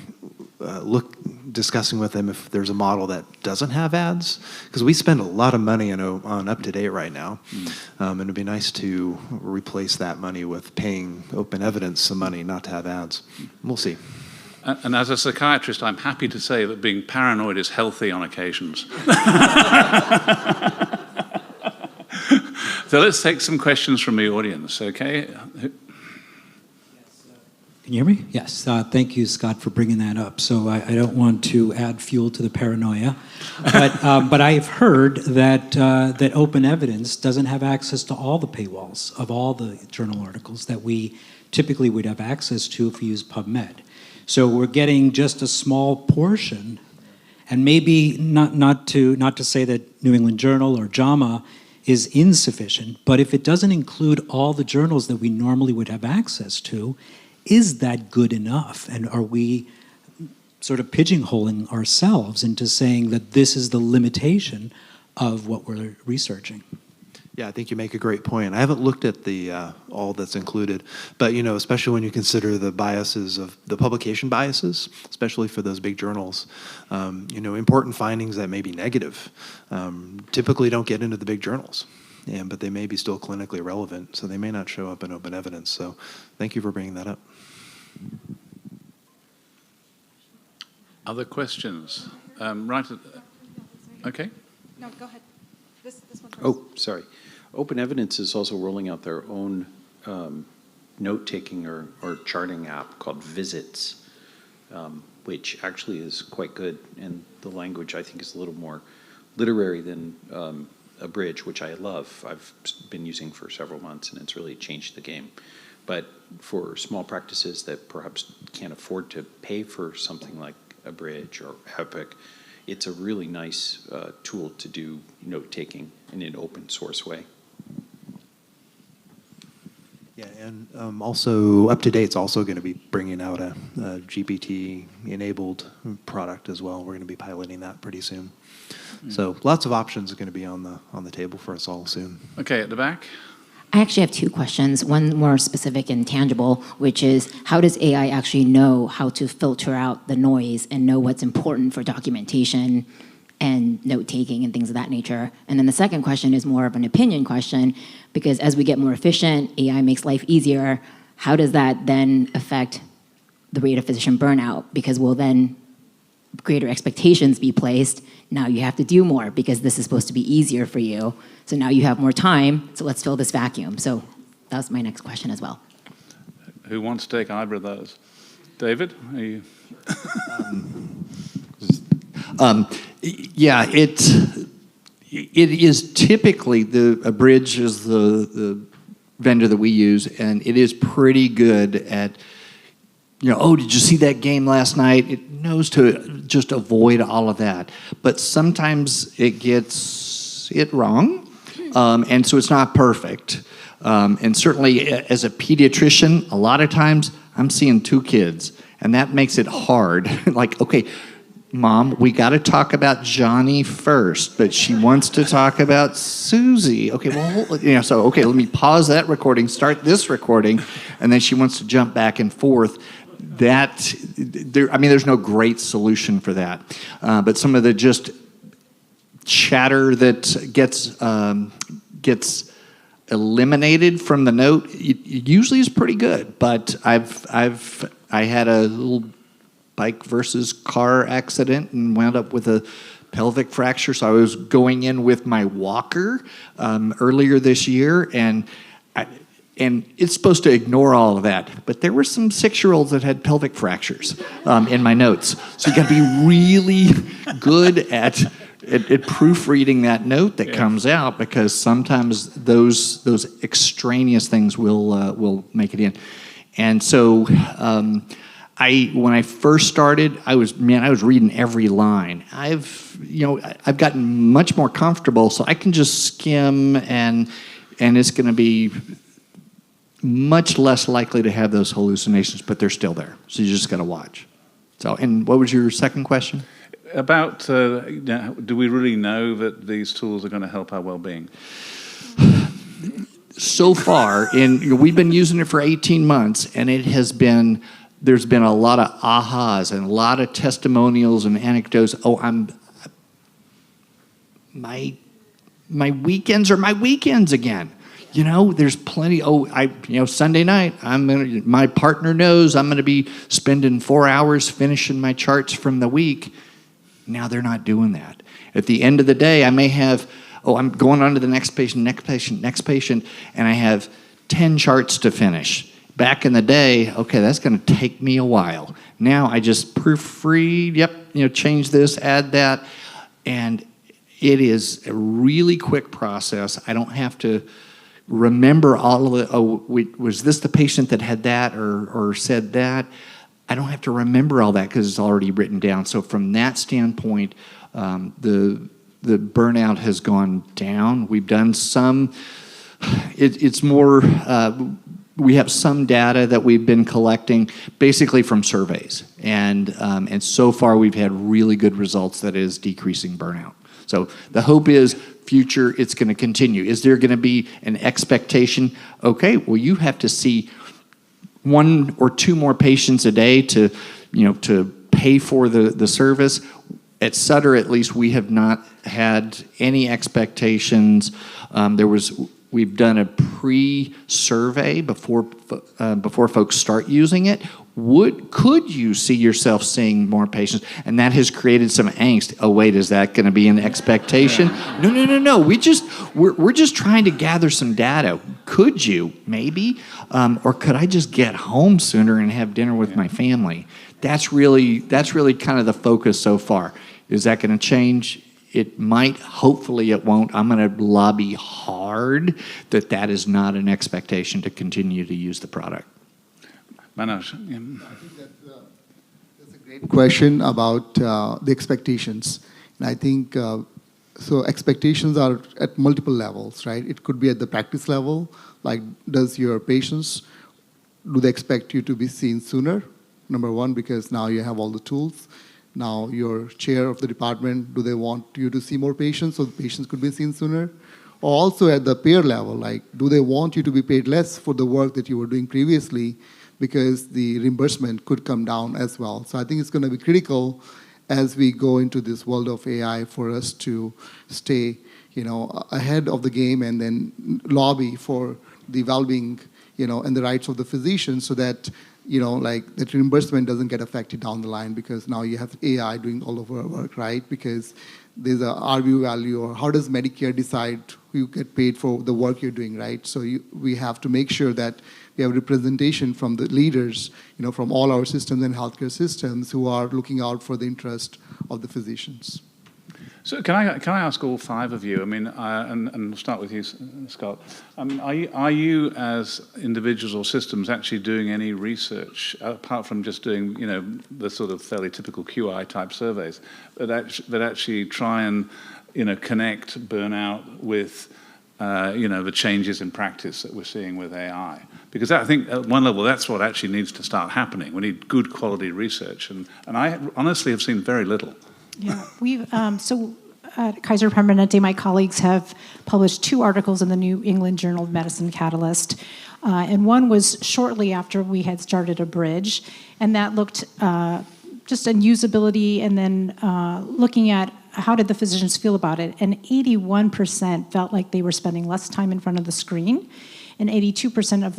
S4: discussing with them if there's a model that doesn't have ads, because we spend a lot of money on UpToDate right now, and it'd be nice to replace that money with paying open evidence some money not to have ads. We'll see.
S2: And as a psychiatrist, I'm happy to say that being paranoid is healthy on occasions. So let's take some questions from the audience, okay?
S9: Can you hear me? Yes. Thank you, Scott, for bringing that up. So I don't want to add fuel to the paranoia, but I've heard that open evidence doesn't have access to all the paywalls of all the journal articles that we typically would have access to if we use PubMed. So we're getting just a small portion, and maybe not to say that New England Journal or JAMA is insufficient, but if it doesn't include all the journals that we normally would have access to, is that good enough? And are we sort of pigeonholing ourselves into saying that this is the limitation of what we're researching?
S4: Yeah, I think you make a great point. I haven't looked at the all that's included, but especially when you consider the biases of the publication biases, especially for those big journals, important findings that may be negative typically don't get into the big journals. But they may be still clinically relevant, so they may not show up in open evidence. So thank you for bringing that up.
S2: Other questions? Okay.
S6: No, go ahead. This one first.
S10: Oh, sorry. Open Evidence is also rolling out their own note-taking or charting app called Visits, which actually is quite good, and the language, I think, is a little more literary than Abridge, which I love. I've been using for several months, and it's really changed the game. But for small practices that perhaps can't afford to pay for something like Abridge or Epic, it's a really nice tool to do note-taking in an open source way.
S4: Yeah, and also UpToDate's also going to be bringing out a GPT-enabled product as well. We're going to be piloting that pretty soon. So lots of options are going to be on the table for us all soon.
S2: Okay, at the back.
S11: I actually have two questions, one more specific and tangible, which is how does AI actually know how to filter out the noise and know what's important for documentation and note-taking and things of that nature? And then the second question is more of an opinion question, because as we get more efficient, AI makes life easier. How does that then affect the rate of physician burnout? Because will then greater expectations be placed? Now you have to do more because this is supposed to be easier for you. So now you have more time, so let's fill this vacuum. So that was my next question as well.
S2: Who wants to take either of those? David, are you?
S8: Yeah, it is typically Abridge is the vendor that we use, and it is pretty good at, oh, did you see that game last night? It knows to just avoid all of that. But sometimes it gets it wrong, and so it's not perfect. And certainly as a pediatrician, a lot of times I'm seeing two kids, and that makes it hard. Like, okay, Mom, we got to talk about Johnny first, but she wants to talk about Susie. Okay, well, so okay, let me pause that recording, start this recording, and then she wants to jump back and forth. There's no great solution for that. But some of the just chatter that gets eliminated from the note usually is pretty good. But I had a little bike versus car accident and wound up with a pelvic fracture. So I was going in with my walker earlier this year, and it's supposed to ignore all of that. But there were some 6-year-olds that had pelvic fractures in my notes. So you got to be really good at proofreading that note that comes out, because sometimes those extraneous things will make it in. And so when I first started, I was reading every line. I've gotten much more comfortable, so I can just skim, and it's going to be much less likely to have those hallucinations, but they're still there. So you just got to watch. So, and what was your second question?
S2: About, do we really know that these tools are going to help our well-being?
S8: So far, we've been using it for 18 months, and there's been a lot of ahas and a lot of testimonials and anecdotes. My weekends are my weekends again. There's plenty. Sunday night, my partner knows I'm going to be spending 4 hours finishing my charts from the week. Now they're not doing that. At the end of the day, I may have, I'm going on to the next patient, and I have 10 charts to finish. Back in the day, okay, that's going to take me a while. Now I just proofread, change this, add that, and it is a really quick process. I don't have to remember all of it. Was this the patient that had that or said that? I don't have to remember all that because it's already written down. So from that standpoint, the burnout has gone down. We've done some. It's more. We have some data that we've been collecting, basically from surveys, and so far we've had really good results that is decreasing burnout. So the hope is future it's going to continue. Is there going to be an expectation? Okay, well you have to see 1 or 2 more patients a day to pay for the service. At Sutter, at least, we have not had any expectations. We've done a pre-survey before folks start using it. Could you see yourself seeing more patients? And that has created some angst. Oh wait, is that going to be an expectation? No. We're just trying to gather some data. Could you maybe, or could I just get home sooner and have dinner with my family? That's really kind of the focus so far. Is that going to change? It might. Hopefully it won't. I'm going to lobby hard that is not an expectation to continue to use the product.
S2: Manoj.
S7: I think that's a great question about the expectations. And I think, so expectations are at multiple levels, right? It could be at the practice level, like does your patients, do they expect you to be seen sooner? Number one, because now you have all the tools. Now your chair of the department, do they want you to see more patients so the patients could be seen sooner? Or also at the payer level, like do they want you to be paid less for the work that you were doing previously because the reimbursement could come down as well. So I think it's going to be critical as we go into this world of AI for us to stay, ahead of the game and then lobby for the well-being, and the rights of the physician so that that reimbursement doesn't get affected down the line because now you have AI doing all of our work, right? Because there's a RVU value, or how does Medicare decide who you get paid for the work you're doing, right? So we have to make sure that we have representation from the leaders, from all our systems and healthcare systems who are looking out for the interest of the physicians.
S2: So can I ask all 5 of you? I mean, and we'll start with you, Scott. Are you as individuals or systems actually doing any research apart from just doing the sort of fairly typical QI type surveys that actually try and connect burnout with the changes in practice that we're seeing with AI? Because I think at one level that's what actually needs to start happening. We need good quality research, and I honestly have seen very little.
S6: Yeah, we've so at Kaiser Permanente, my colleagues have published 2 articles in the New England Journal of Medicine Catalyst, and one was shortly after we had started a bridge, and that looked just on usability, and then looking at how did the physicians feel about it, and 81% felt like they were spending less time in front of the screen, and 82% of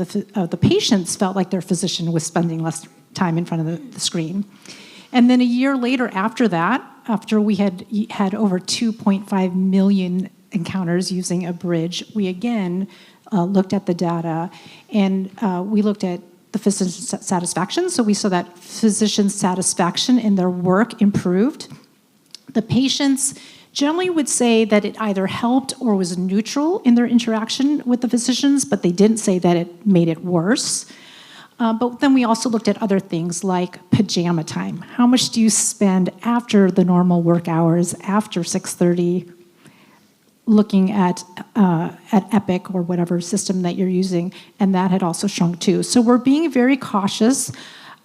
S6: the patients felt like their physician was spending less time in front of the screen. And then a year later after that, after we had over 2.5 million encounters using a bridge, we again looked at the data, and we looked at the physician satisfaction. So we saw that physician satisfaction in their work improved. The patients generally would say that it either helped or was neutral in their interaction with the physicians, but they didn't say that it made it worse. But then we also looked at other things like pajama time. How much do you spend after the normal work hours, after 6:30, looking at Epic or whatever system that you're using? And that had also shrunk too. So we're being very cautious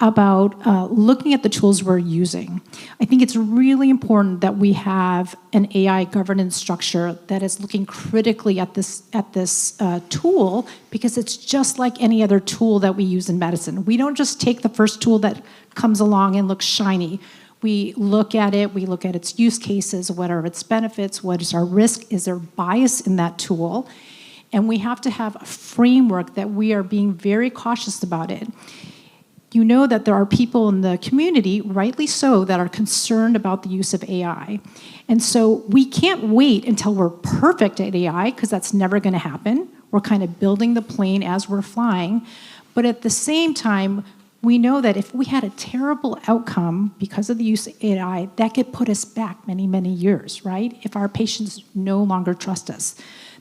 S6: about looking at the tools we're using. I think it's really important that we have an AI governance structure that is looking critically at this tool, because it's just like any other tool that we use in medicine. We don't just take the first tool that comes along and looks shiny. We look at it, we look at its use cases, what are its benefits, what is our risk, is there bias in that tool? And we have to have a framework that we are being very cautious about it. You know that there are people in the community, rightly so, that are concerned about the use of AI. And so we can't wait until we're perfect at AI, because that's never going to happen. We're kind of building the plane as we're flying. But at the same time, we know that if we had a terrible outcome because of the use of AI, that could put us back many, many years, right? If our patients no longer trust us.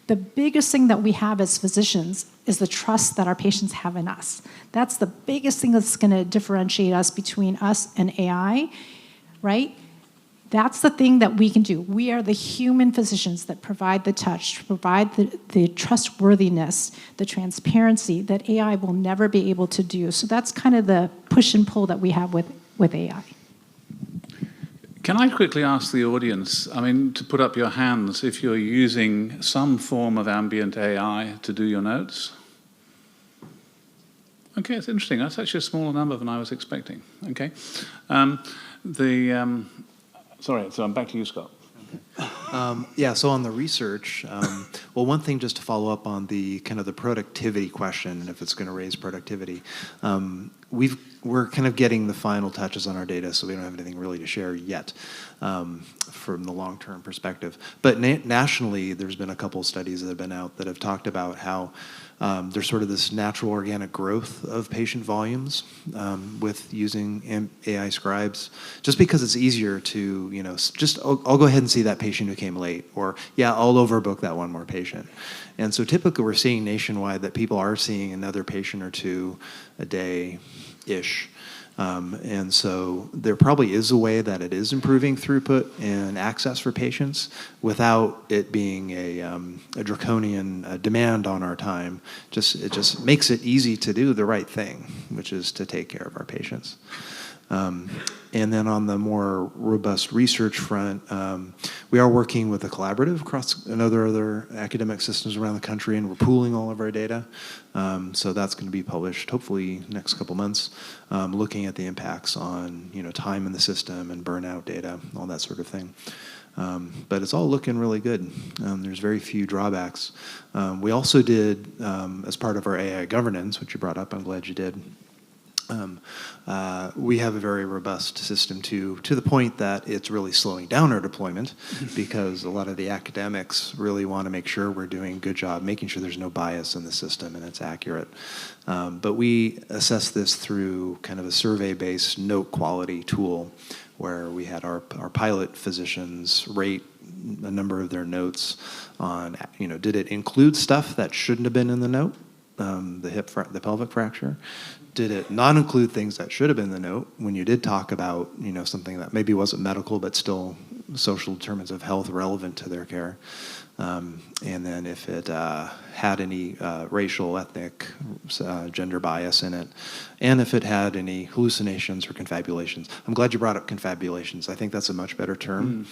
S6: The biggest thing that we have as physicians is the trust that our patients have in us. That's the biggest thing that's going to differentiate us between us and AI, right? That's the thing that we can do. We are the human physicians that provide the touch, provide the trustworthiness, the transparency that AI will never be able to do. So that's kind of the push and pull that we have with AI.
S2: Can I quickly ask the audience, to put up your hands if you're using some form of ambient AI to do your notes? Okay, it's interesting. That's actually a smaller number than I was expecting. Okay. Sorry, so I'm back to you, Scott.
S4: So on the research, one thing just to follow up on the kind of the productivity question, and if it's going to raise productivity, we're kind of getting the final touches on our data, so we don't have anything really to share yet from the long-term perspective. But nationally, there's been a couple studies that have been out that have talked about how there's sort of this natural organic growth of patient volumes with using AI scribes, just because it's easier to, I'll go ahead and see that patient who came late, or I'll overbook that one more patient. And so typically we're seeing nationwide that people are seeing another patient or two a day-ish. And so there probably is a way that it is improving throughput and access for patients without it being a draconian demand on our time. It just makes it easy to do the right thing, which is to take care of our patients. And then on the more robust research front, we are working with a collaborative across other academic systems around the country, and we're pooling all of our data. So that's going to be published hopefully next couple months, looking at the impacts on time in the system and burnout data, all that sort of thing. But it's all looking really good. There's very few drawbacks. We also did, as part of our AI governance, which you brought up, I'm glad you did, we have a very robust system to the point that it's really slowing down our deployment because a lot of the academics really want to make sure we're doing a good job, making sure there's no bias in the system and it's accurate. But we assess this through kind of a survey-based note quality tool where we had our pilot physicians rate a number of their notes on, did it include stuff that shouldn't have been in the note, the pelvic fracture? Did it not include things that should have been in the note when you did talk about, something that maybe wasn't medical but still social determinants of health relevant to their care? And then if it had any racial, ethnic, gender bias in it, and if it had any hallucinations or confabulations. I'm glad you brought up confabulations. I think that's a much better term,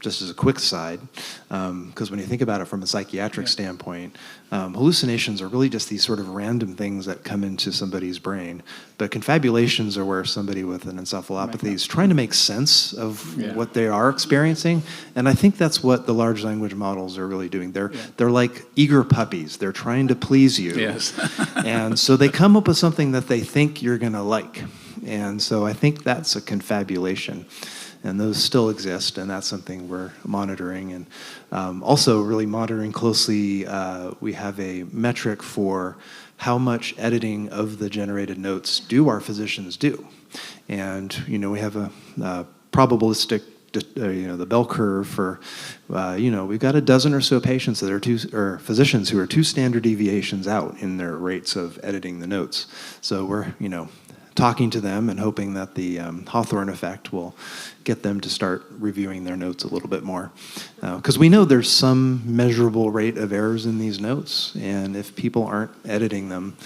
S4: just as a quick side, because when you think about it from a psychiatric standpoint, hallucinations are really just these sort of random things that come into somebody's brain, but confabulations are where somebody with an encephalopathy is trying to make sense of what they are experiencing, and I think that's what the large language models are really doing. They're like eager puppies. They're trying to please you.
S2: Yes.
S4: And so they come up with something that they think you're going to like. And so I think that's a confabulation. And those still exist, and that's something we're monitoring. And also really monitoring closely, we have a metric for how much editing of the generated notes do our physicians do. And, we have a probabilistic the bell curve for, we've got a dozen or so patients that are or physicians who are 2 standard deviations out in their rates of editing the notes. So we're, talking to them and hoping that the Hawthorne effect will get them to start reviewing their notes a little bit more. Because we know there's some measurable rate of errors in these notes, and if people aren't editing them,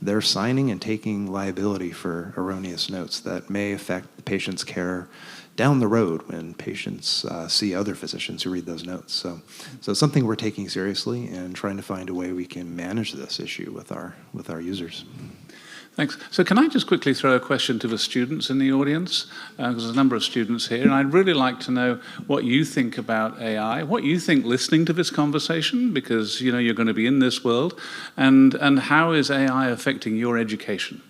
S4: they're signing and taking liability for erroneous notes that may affect the patient's care down the road when patients see other physicians who read those notes. So it's something we're taking seriously and trying to find a way we can manage this issue with our users.
S2: Thanks. So can I just quickly throw a question to the students in the audience? Because there's a number of students here, and I'd really like to know what you think about AI, what you think listening to this conversation, because you're going to be in this world, and how is AI affecting your education?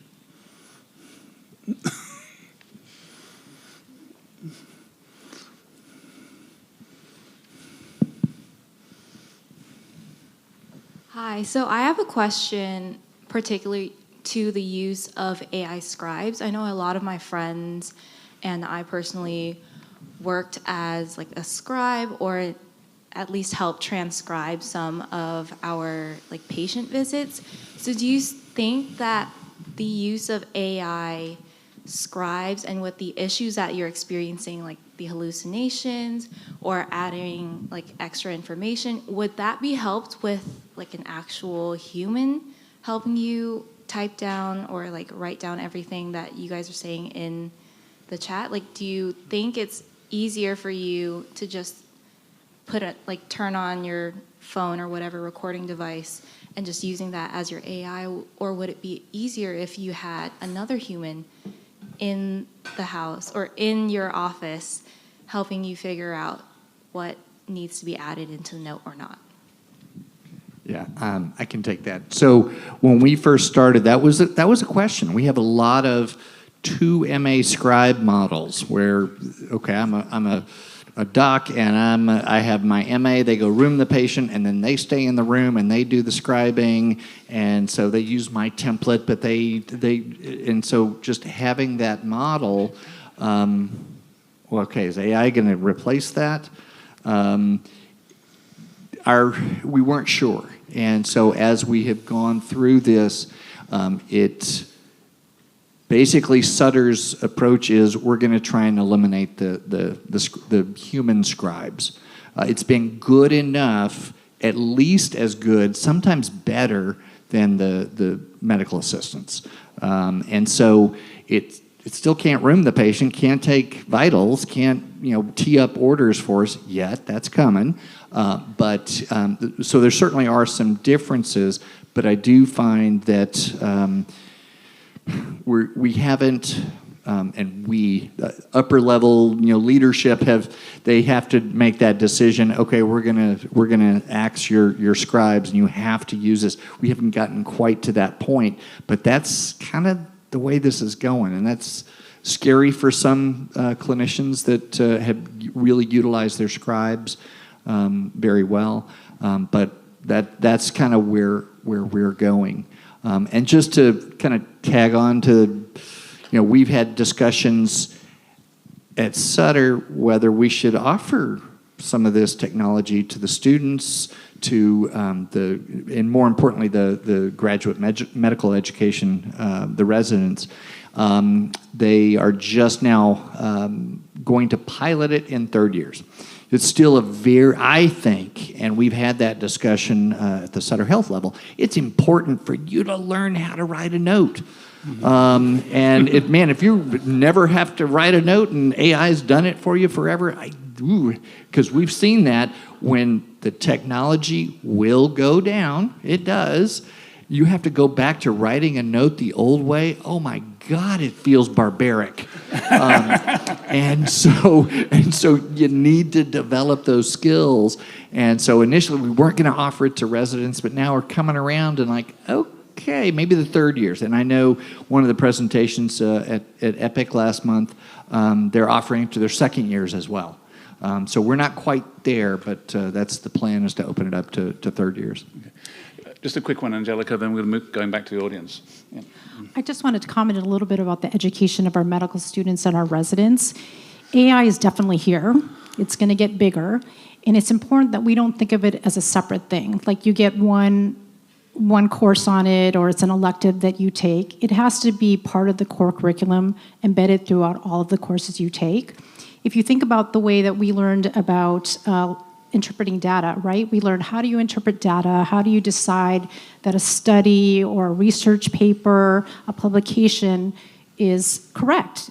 S12: Hi, so I have a question particularly to the use of AI scribes. I know a lot of my friends and I personally worked as like a scribe or at least helped transcribe some of our patient visits. So do you think that the use of AI scribes and with the issues that you're experiencing, like the hallucinations or adding extra information, would that be helped with an actual human helping you type down or write down everything that you guys are saying in the chat? Do you think it's easier for you to just turn on your phone or whatever recording device and just using that as your AI, or would it be easier if you had another human in the house or in your office helping you figure out what needs to be added into the note or not?
S8: Yeah, I can take that. So when we first started, that was a question. We have a lot of 2 MA scribe models where, okay, I'm a doc and I have my MA. They go room the patient and then they stay in the room and they do the scribing, and so they use my template. But and so just having that model. Okay, is AI going to replace that? We weren't sure. And so as we have gone through this, basically Sutter's approach is we're going to try and eliminate the human scribes. It's been good enough, at least as good, sometimes better than the medical assistants. And so it still can't room the patient, can't take vitals, can't tee up orders for us yet. That's coming. So there certainly are some differences, but I do find that we haven't, and upper level leadership have to make that decision. Okay, we're gonna axe your scribes, and you have to use this. We haven't gotten quite to that point, but that's kind of the way this is going, and that's scary for some clinicians that have really utilized their scribes very well, but that's kind of where we're going. And just to kind of tag on to, we've had discussions at Sutter whether we should offer some of this technology to the students, to and more importantly, the graduate medical education, the residents. They are just now going to pilot it in 3rd years. It's still I think, and we've had that discussion at the Sutter Health level, it's important for you to learn how to write a note. And if you never have to write a note and AI's done it for you forever, because we've seen that when the technology will go down, it does, you have to go back to writing a note the old way. Oh my God, it feels barbaric. And so you need to develop those skills. And so initially we weren't going to offer it to residents, but now we're coming around and okay, maybe the 3rd years. And I know one of the presentations at Epic last month, they're offering it to their 2nd years as well. So we're not quite there, but that's the plan, is to open it up to 3rd years.
S2: Okay. Just a quick one, Angelica, then we'll going back to the audience. Yeah.
S6: I just wanted to comment a little bit about the education of our medical students and our residents. AI is definitely here. It's going to get bigger. And it's important that we don't think of it as a separate thing. Like you get one course on it, or it's an elective that you take. It has to be part of the core curriculum, embedded throughout all of the courses you take. If you think about the way that we learned about interpreting data, right? We learned, how do you interpret data? How do you decide that a study or a research paper, a publication is correct?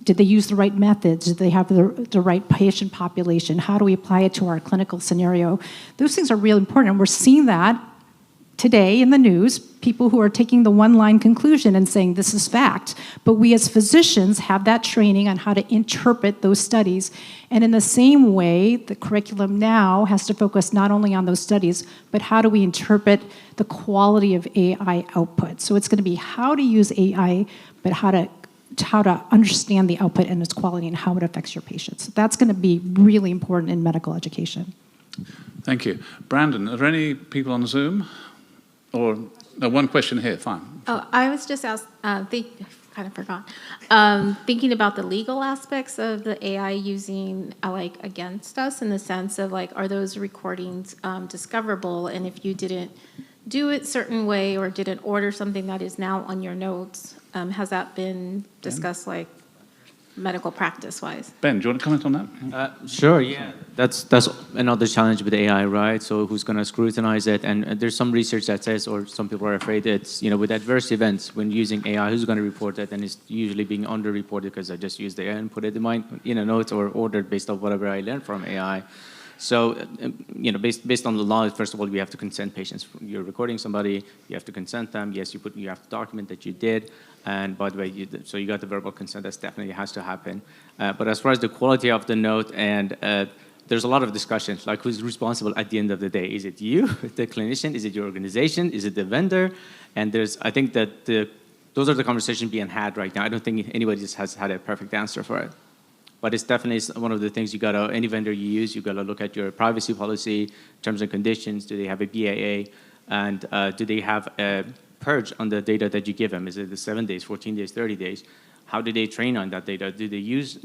S6: Did they use the right methods? Did they have the right patient population? How do we apply it to our clinical scenario? Those things are really important. And we're seeing that today in the news, people who are taking the one-line conclusion and saying this is fact. But we as physicians have that training on how to interpret those studies. And in the same way, the curriculum now has to focus not only on those studies, but how do we interpret the quality of AI output. So it's going to be how to use AI, but how to understand the output and its quality and how it affects your patients. That's going to be really important in medical education.
S2: Thank you. Brandon, are there any people on Zoom? Or no, one question here, fine.
S13: Oh, I was just kind of forgot. Thinking about the legal aspects of the AI using like against us, in the sense of like, are those recordings discoverable? And if you didn't do it certain way or didn't order something that is now on your notes, has that been discussed, like medical practice wise?
S2: Ben, do you want to comment on that?
S5: Sure, yeah. That's another challenge with AI, right? So who's going to scrutinize it? And there's some research that says, or some people are afraid it's, with adverse events, when using AI, who's going to report it? And it's usually being underreported because I just used AI and put it in my notes, or ordered based on whatever I learned from AI. So, based on the law, first of all, you have to consent patients. You're recording somebody, you have to consent them. Yes, you have to document that you did. And by the way, so you got the verbal consent. That definitely has to happen. But as far as the quality of the note, and there's a lot of discussions, like who's responsible at the end of the day? Is it you, the clinician? Is it your organization? Is it the vendor? And I think that those are the conversations being had right now. I don't think anybody just has had a perfect answer for it. But it's definitely one of the things any vendor you use, you gotta look at your privacy policy, terms and conditions. Do they have a BAA? And do they have a purge on the data that you give them? Is it the 7 days, 14 days, 30 days? How do they train on that data? Do they use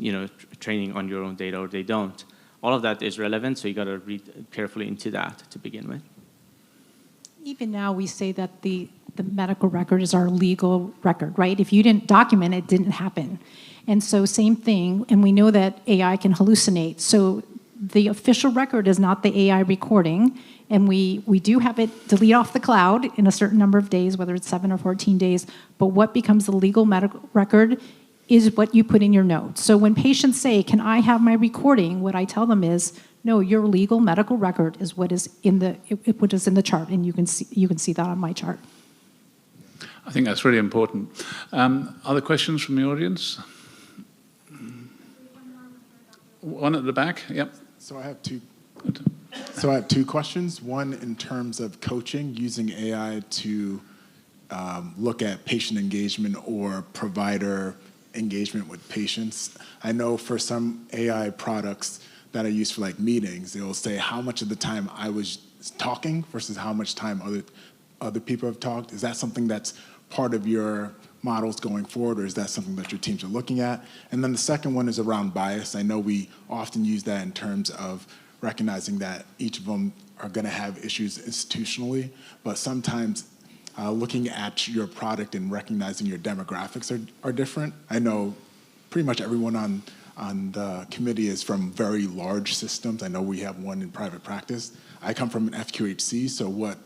S5: training on your own data, or they don't? All of that is relevant, so you gotta read carefully into that to begin with.
S6: Even now, we say that the medical record is our legal record, right? If you didn't document it, it didn't happen. And so same thing, and we know that AI can hallucinate. So the official record is not the AI recording, and we do have it delete off the cloud in a certain number of days, whether it's 7 or 14 days, but what becomes the legal medical record is what you put in your notes. So when patients say, can I have my recording, what I tell them is, no, your legal medical record is what is in the chart, and you can see that on my chart.
S2: I think that's really important. Other questions from the audience? One at the back, yep.
S14: So I have two questions. One in terms of coaching, using AI to look at patient engagement or provider engagement with patients. I know for some AI products that I use for like meetings, it will say how much of the time I was talking versus how much time other people have talked. Is that something that's part of your models going forward, or is that something that your teams are looking at? And then the second one is around bias. I know we often use that in terms of recognizing that each of them are going to have issues institutionally, but sometimes looking at your product and recognizing your demographics are different. I know pretty much everyone on the committee is from very large systems. I know we have one in private practice. I come from an FQHC, so what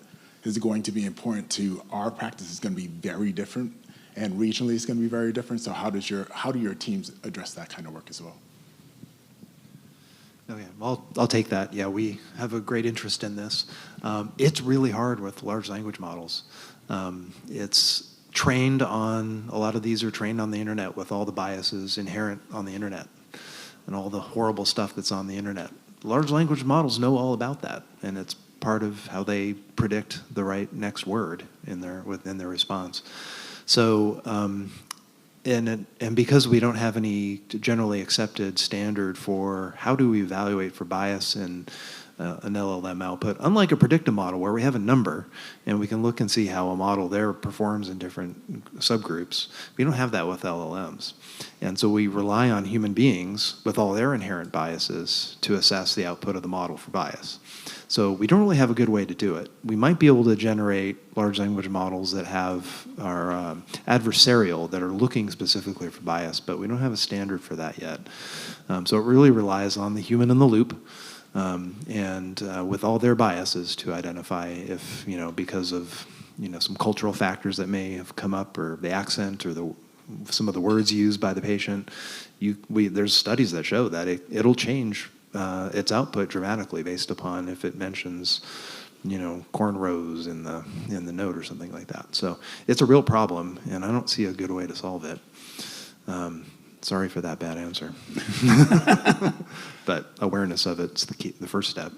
S14: is going to be important to our practice is going to be very different, and regionally it's going to be very different. So how do your teams address that kind of work as well?
S4: Oh yeah, I'll take that. Yeah, we have a great interest in this. It's really hard with large language models. It's trained on, a lot of these are trained on the internet with all the biases inherent on the internet and all the horrible stuff that's on the internet. Large language models know all about that, and it's part of how they predict the right next word within their response. So, and because we don't have any generally accepted standard for how do we evaluate for bias and an LLM output. Unlike a predictive model where we have a number and we can look and see how a model there performs in different subgroups, we don't have that with LLMs. And so we rely on human beings with all their inherent biases to assess the output of the model for bias. So we don't really have a good way to do it. We might be able to generate large language models that are adversarial, that are looking specifically for bias, but we don't have a standard for that yet. So it really relies on the human in the loop, and with all their biases to identify if, because of, some cultural factors that may have come up, or the accent, or some of the words used by the patient. There's studies that show that it'll change its output dramatically based upon if it mentions, cornrows in the note or something like that. So it's a real problem, and I don't see a good way to solve it. Sorry for that bad answer. But awareness of it's the first step.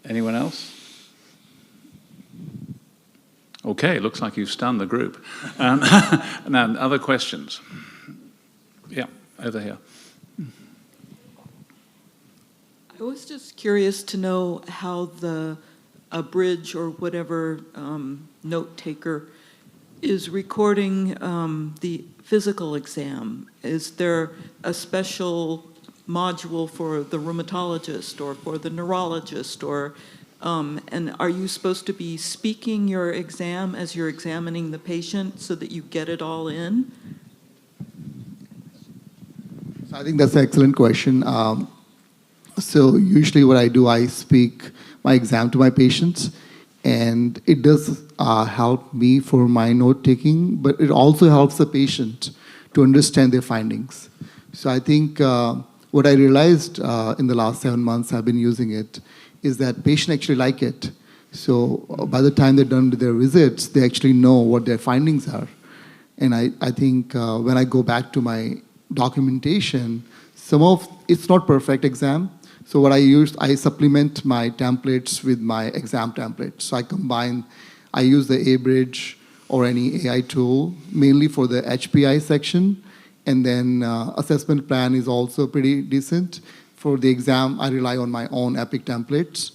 S2: Anyone else? Okay, looks like you've stunned the group. Now, other questions? Yeah, over here.
S15: I was just curious to know how a bridge or whatever note taker is recording the physical exam. Is there a special module for the rheumatologist or for the neurologist, or and are you supposed to be speaking your exam as you're examining the patient so that you get it all in?
S7: So I think that's an excellent question. So usually what I do, I speak my exam to my patients, and it does help me for my note-taking, but it also helps the patient to understand their findings. So I think what I realized in the last 7 months I've been using it is that patients actually like it. So by the time they're done with their visits, they actually know what their findings are. And I think when I go back to my documentation, it's not perfect exam. So what I supplement my templates with my exam templates. So I use the A-Bridge or any AI tool, mainly for the HPI section. And then assessment plan is also pretty decent. For the exam, I rely on my own Epic templates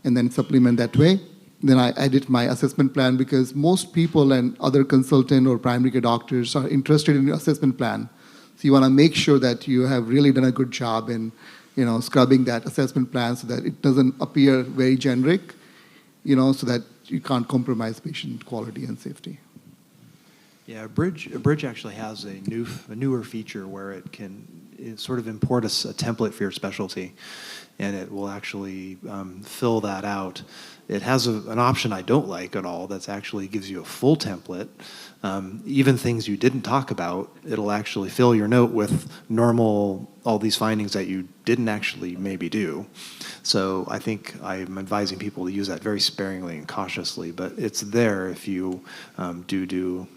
S7: and then supplement that way. Then I edit my assessment plan because most people and other consultant or primary care doctors are interested in the assessment plan. So you want to make sure that you have really done a good job in scrubbing that assessment plan so that it doesn't appear very generic, so that you can't compromise patient quality and safety.
S4: Yeah, Bridge actually has a newer feature where it can sort of import a template for your specialty, and it will actually fill that out. It has an option I don't like at all that's actually gives you a full template. Even things you didn't talk about, it'll actually fill your note with all these findings that you didn't actually maybe do. So I think I'm advising people to use that very sparingly and cautiously, but it's there if you do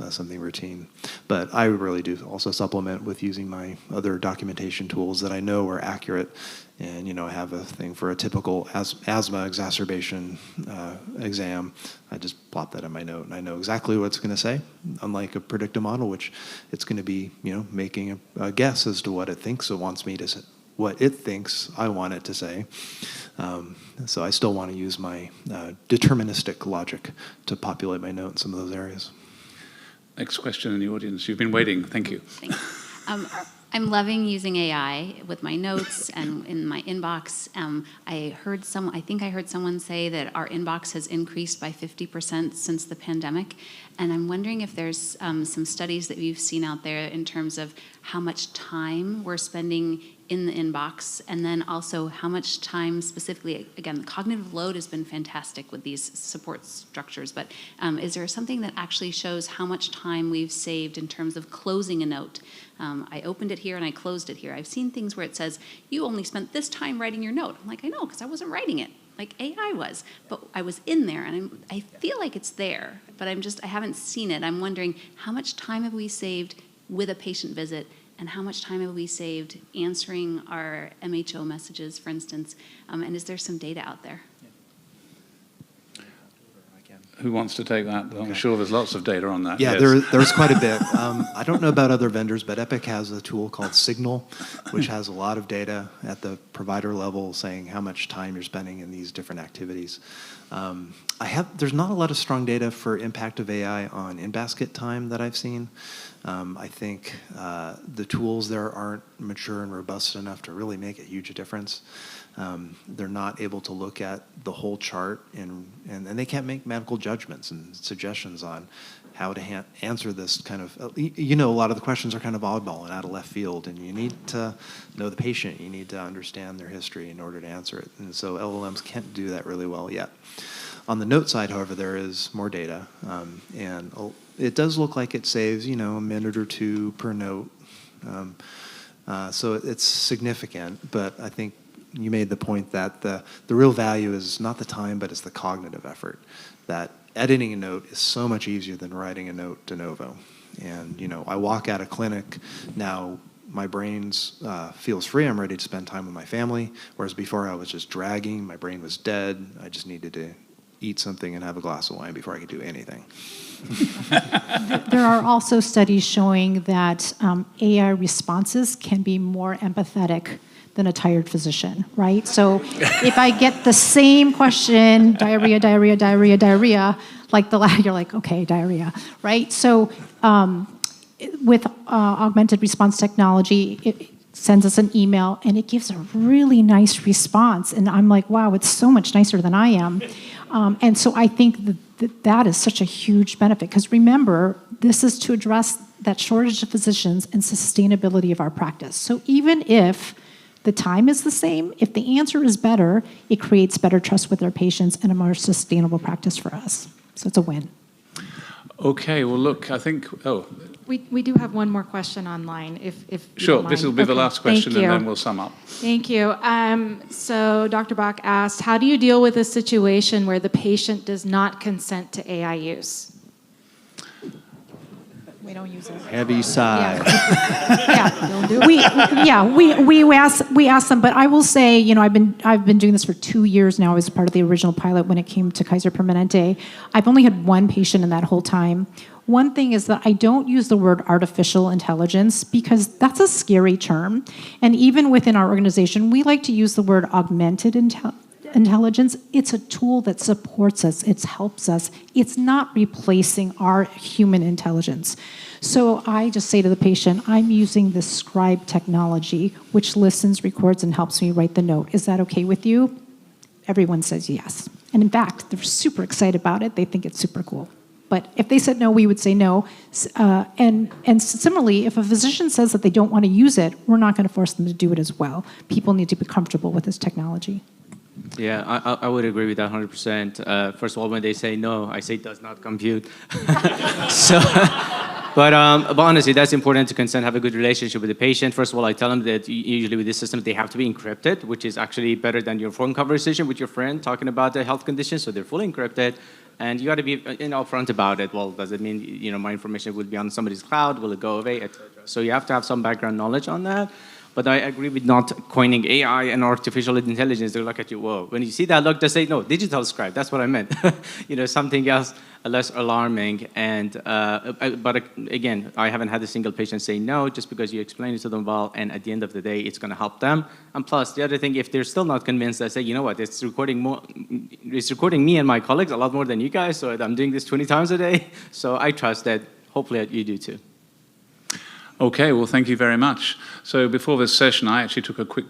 S4: something routine. But I really do also supplement with using my other documentation tools that I know are accurate. And I have a thing for a typical asthma exacerbation exam. I just plop that in my note, and I know exactly what it's going to say. Unlike a predictive model, which it's going to be, making a guess as to what it thinks it wants me to say, what it thinks I want it to say. So I still want to use my deterministic logic to populate my note in some of those areas.
S2: Next question in the audience. You've been waiting. Thank you.
S16: Thanks. I'm loving using AI with my notes and in my inbox. I think I heard someone say that our inbox has increased by 50% since the pandemic. And I'm wondering if there's some studies that you've seen out there in terms of how much time we're spending in the inbox, and then also how much time specifically, again, the cognitive load has been fantastic with these support structures, but is there something that actually shows how much time we've saved in terms of closing a note? I opened it here and I closed it here. I've seen things where it says, you only spent this time writing your note. I'm like, I know, because I wasn't writing it, like AI was, but I was in there, and I feel like it's there, but I haven't seen it. I'm wondering, how much time have we saved with a patient visit, and how much time have we saved answering our MHO messages, for instance? And is there some data out there?
S2: Who wants to take that? I'm sure there's lots of data on that.
S4: Yeah,
S2: yes.
S4: there's quite a bit. I don't know about other vendors, but Epic has a tool called Signal, which has a lot of data at the provider level saying how much time you're spending in these different activities. There's not a lot of strong data for impact of AI on in-basket time that I've seen. I think the tools there aren't mature and robust enough to really make a huge difference. They're not able to look at the whole chart, and they can't make medical judgments and suggestions on how to answer this kind of, a lot of the questions are kind of oddball and out of left field, and you need to know the patient, you need to understand their history in order to answer it. And so LLMs can't do that really well yet. On the note side, however, there is more data, and it does look like it saves, a minute or two per note. So it's significant, but I think you made the point that the real value is not the time, but it's the cognitive effort. That editing a note is so much easier than writing a note de novo. And, I walk out of clinic now, my brain feels free. I'm ready to spend time with my family. Whereas before I was just dragging, my brain was dead. I just needed to eat something and have a glass of wine before I could do anything.
S6: There are also studies showing that AI responses can be more empathetic than a tired physician, right? So if I get the same question, diarrhea, diarrhea, diarrhea, diarrhea, you're like, okay, diarrhea, right? So with augmented response technology, it sends us an email and it gives a really nice response. And I'm like, wow, it's so much nicer than I am. And so I think that is such a huge benefit, because remember, this is to address that shortage of physicians and sustainability of our practice. So even if the time is the same, if the answer is better, it creates better trust with our patients and a more sustainable practice for us. So it's a win.
S2: Okay, well, look, I think,
S17: We do have one more question online, if you
S2: Sure,
S17: don't mind.
S2: this will be the last question,
S17: Thank
S2: and
S17: you.
S2: then we'll sum up.
S17: Thank you. So Dr. Bach asked, how do you deal with a situation where the patient does not consent to AI use?
S6: We don't use it.
S8: Heavy sigh.
S6: We ask them, but I will say, I've been doing this for 2 years now as part of the original pilot when it came to Kaiser Permanente. I've only had one patient in that whole time. One thing is that I don't use the word artificial intelligence because that's a scary term. And even within our organization, we like to use the word augmented intelligence. It's a tool that supports us, it helps us. It's not replacing our human intelligence. So I just say to the patient, I'm using this scribe technology, which listens, records, and helps me write the note. Is that okay with you? Everyone says yes. And in fact, they're super excited about it. They think it's super cool. But if they said no, we would say no. And similarly, if a physician says that they don't want to use it, we're not going to force them to do it as well. People need to be comfortable with this technology.
S5: Yeah, I would agree with that 100%. First of all, when they say no, I say does not compute. But honestly, that's important to consent, have a good relationship with the patient. First of all, I tell them that usually with this system, they have to be encrypted, which is actually better than your phone conversation with your friend talking about the health condition. So they're fully encrypted. And you got to be upfront about it. Well, does it mean my information will be on somebody's cloud? Will it go away? Et cetera. So you have to have some background knowledge on that. But I agree with not coining AI and artificial intelligence. They look at you, whoa. When you see that look, they say, no, digital scribe. That's what I meant. Something else less alarming. And but again, I haven't had a single patient say no just because you explain it to them well. And at the end of the day, it's going to help them. And plus, the other thing, if they're still not convinced, I say, you know what? It's recording me and my colleagues a lot more than you guys. So I'm doing this 20 times a day. So I trust that. Hopefully, you do too.
S2: Okay, well, thank you very much. So before this session, I actually took a quick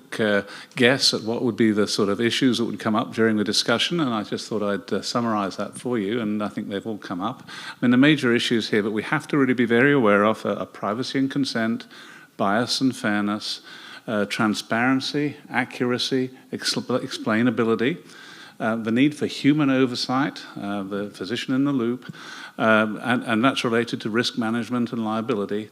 S2: guess at what would be the sort of issues that would come up during the discussion, and I just thought I'd summarize that for you, and I think they've all come up. I mean, the major issues here that we have to really be very aware of are privacy and consent, bias and fairness, transparency, accuracy, explainability, the need for human oversight, the physician in the loop, and that's related to risk management and liability.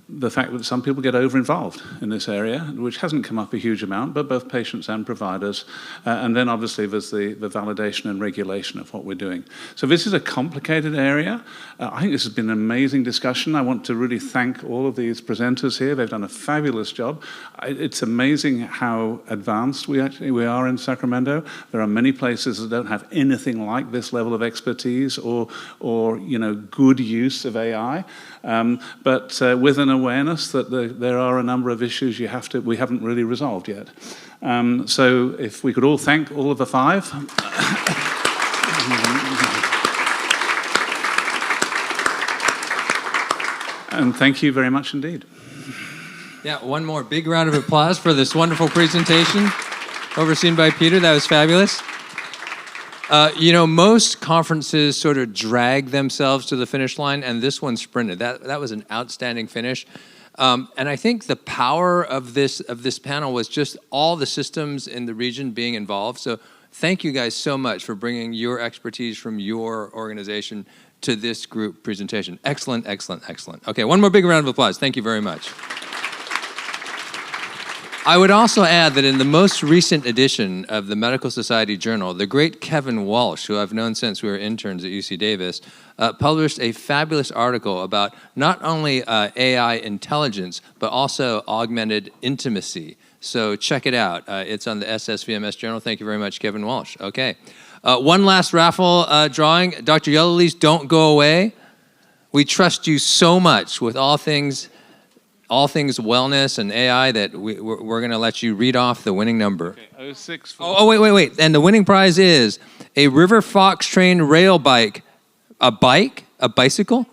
S2: the fact that some people get over-involved in this area, which hasn't come up a huge amount, but both patients and providers. And then obviously there's the validation and regulation of what we're doing. So this is a complicated area. I think this has been an amazing discussion. I want to really thank all of these presenters here. They've done a fabulous job. It's amazing how advanced we are in Sacramento. There are many places that don't have anything like this level of expertise or good use of AI. But with an awareness that there are a number of issues we haven't really resolved yet. So if we could all thank all of the five. And thank you very much indeed.
S1: Yeah, one more big round of applause for this wonderful presentation overseen by Peter. That was fabulous. Most conferences sort of drag themselves to the finish line, and this one sprinted. That was an outstanding finish. And I think the power of this panel was just all the systems in the region being involved. So thank you guys so much for bringing your expertise from your organization to this group presentation. Excellent, excellent, excellent. Okay, one more big round of applause. Thank you very much. I would also add that in the most recent edition of the Medical Society Journal, the great Kevin Walsh, who I've known since we were interns at UC Davis, published a fabulous article about not only AI intelligence, but also augmented intimacy. So check it out. It's on the SSVMS Journal. Thank you very much, Kevin Walsh. Okay. One last raffle drawing. Dr. Yellowlees, don't go away. We trust you so much with all things wellness and AI that we're going to let you read off the winning number.
S2: Okay, 064.
S1: Oh, wait. And the winning prize is a River Fox Train rail bike. A bike? A bicycle?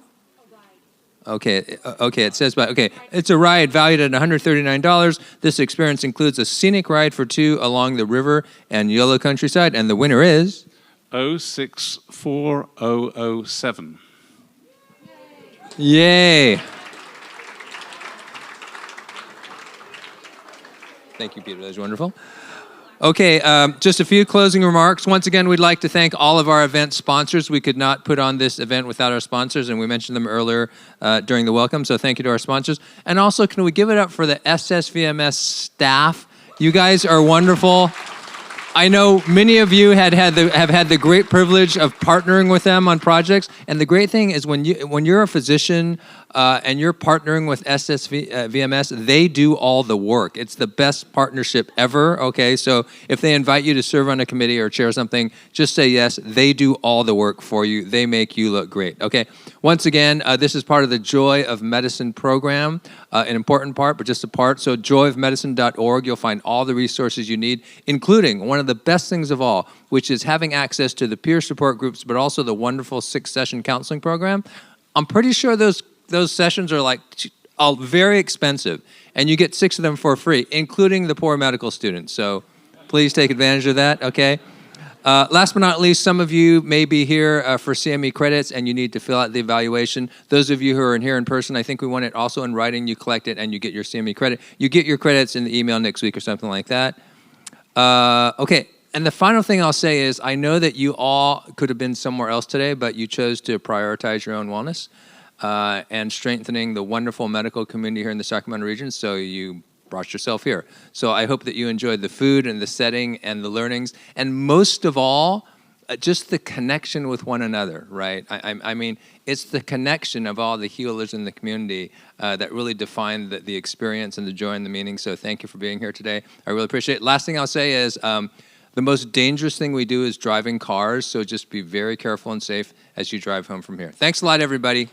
S1: Okay, it says bike. Okay, it's a ride valued at $139. This experience includes a scenic ride for two along the river and yellow countryside, and the winner is
S2: 064007.
S1: Yay. Thank you, Peter. That was wonderful. Okay, just a few closing remarks. Once again, we'd like to thank all of our event sponsors. We could not put on this event without our sponsors, and we mentioned them earlier during the welcome, so thank you to our sponsors. And also, can we give it up for the SSVMS staff? You guys are wonderful. I know many of you have had the great privilege of partnering with them on projects, and the great thing is when you're a physician and you're partnering with SSVMS, they do all the work. It's the best partnership ever, okay? So if they invite you to serve on a committee or chair something, just say yes. They do all the work for you. They make you look great, okay? Once again, this is part of the Joy of Medicine program, an important part, but just a part. So joyofmedicine.org, you'll find all the resources you need, including one of the best things of all, which is having access to the peer support groups, but also the wonderful 6-session counseling program. I'm pretty sure those sessions are all very expensive, and you get 6 of them for free, including the poor medical students. So please take advantage of that, okay? Last but not least, some of you may be here for CME credits, and you need to fill out the evaluation. Those of you who are here in person, I think we want it also in writing. You collect it, and you get your CME credit. You get your credits in the email next week or something like that. Okay, and the final thing I'll say is I know that you all could have been somewhere else today, but you chose to prioritize your own wellness and strengthening the wonderful medical community here in the Sacramento region, so you brought yourself here. So I hope that you enjoyed the food and the setting and the learnings, and most of all, just the connection with one another, right? I mean, it's the connection of all the healers in the community that really define the experience and the joy and the meaning. So thank you for being here today. I really appreciate it. Last thing I'll say is the most dangerous thing we do is driving cars, so just be very careful and safe as you drive home from here. Thanks a lot, everybody.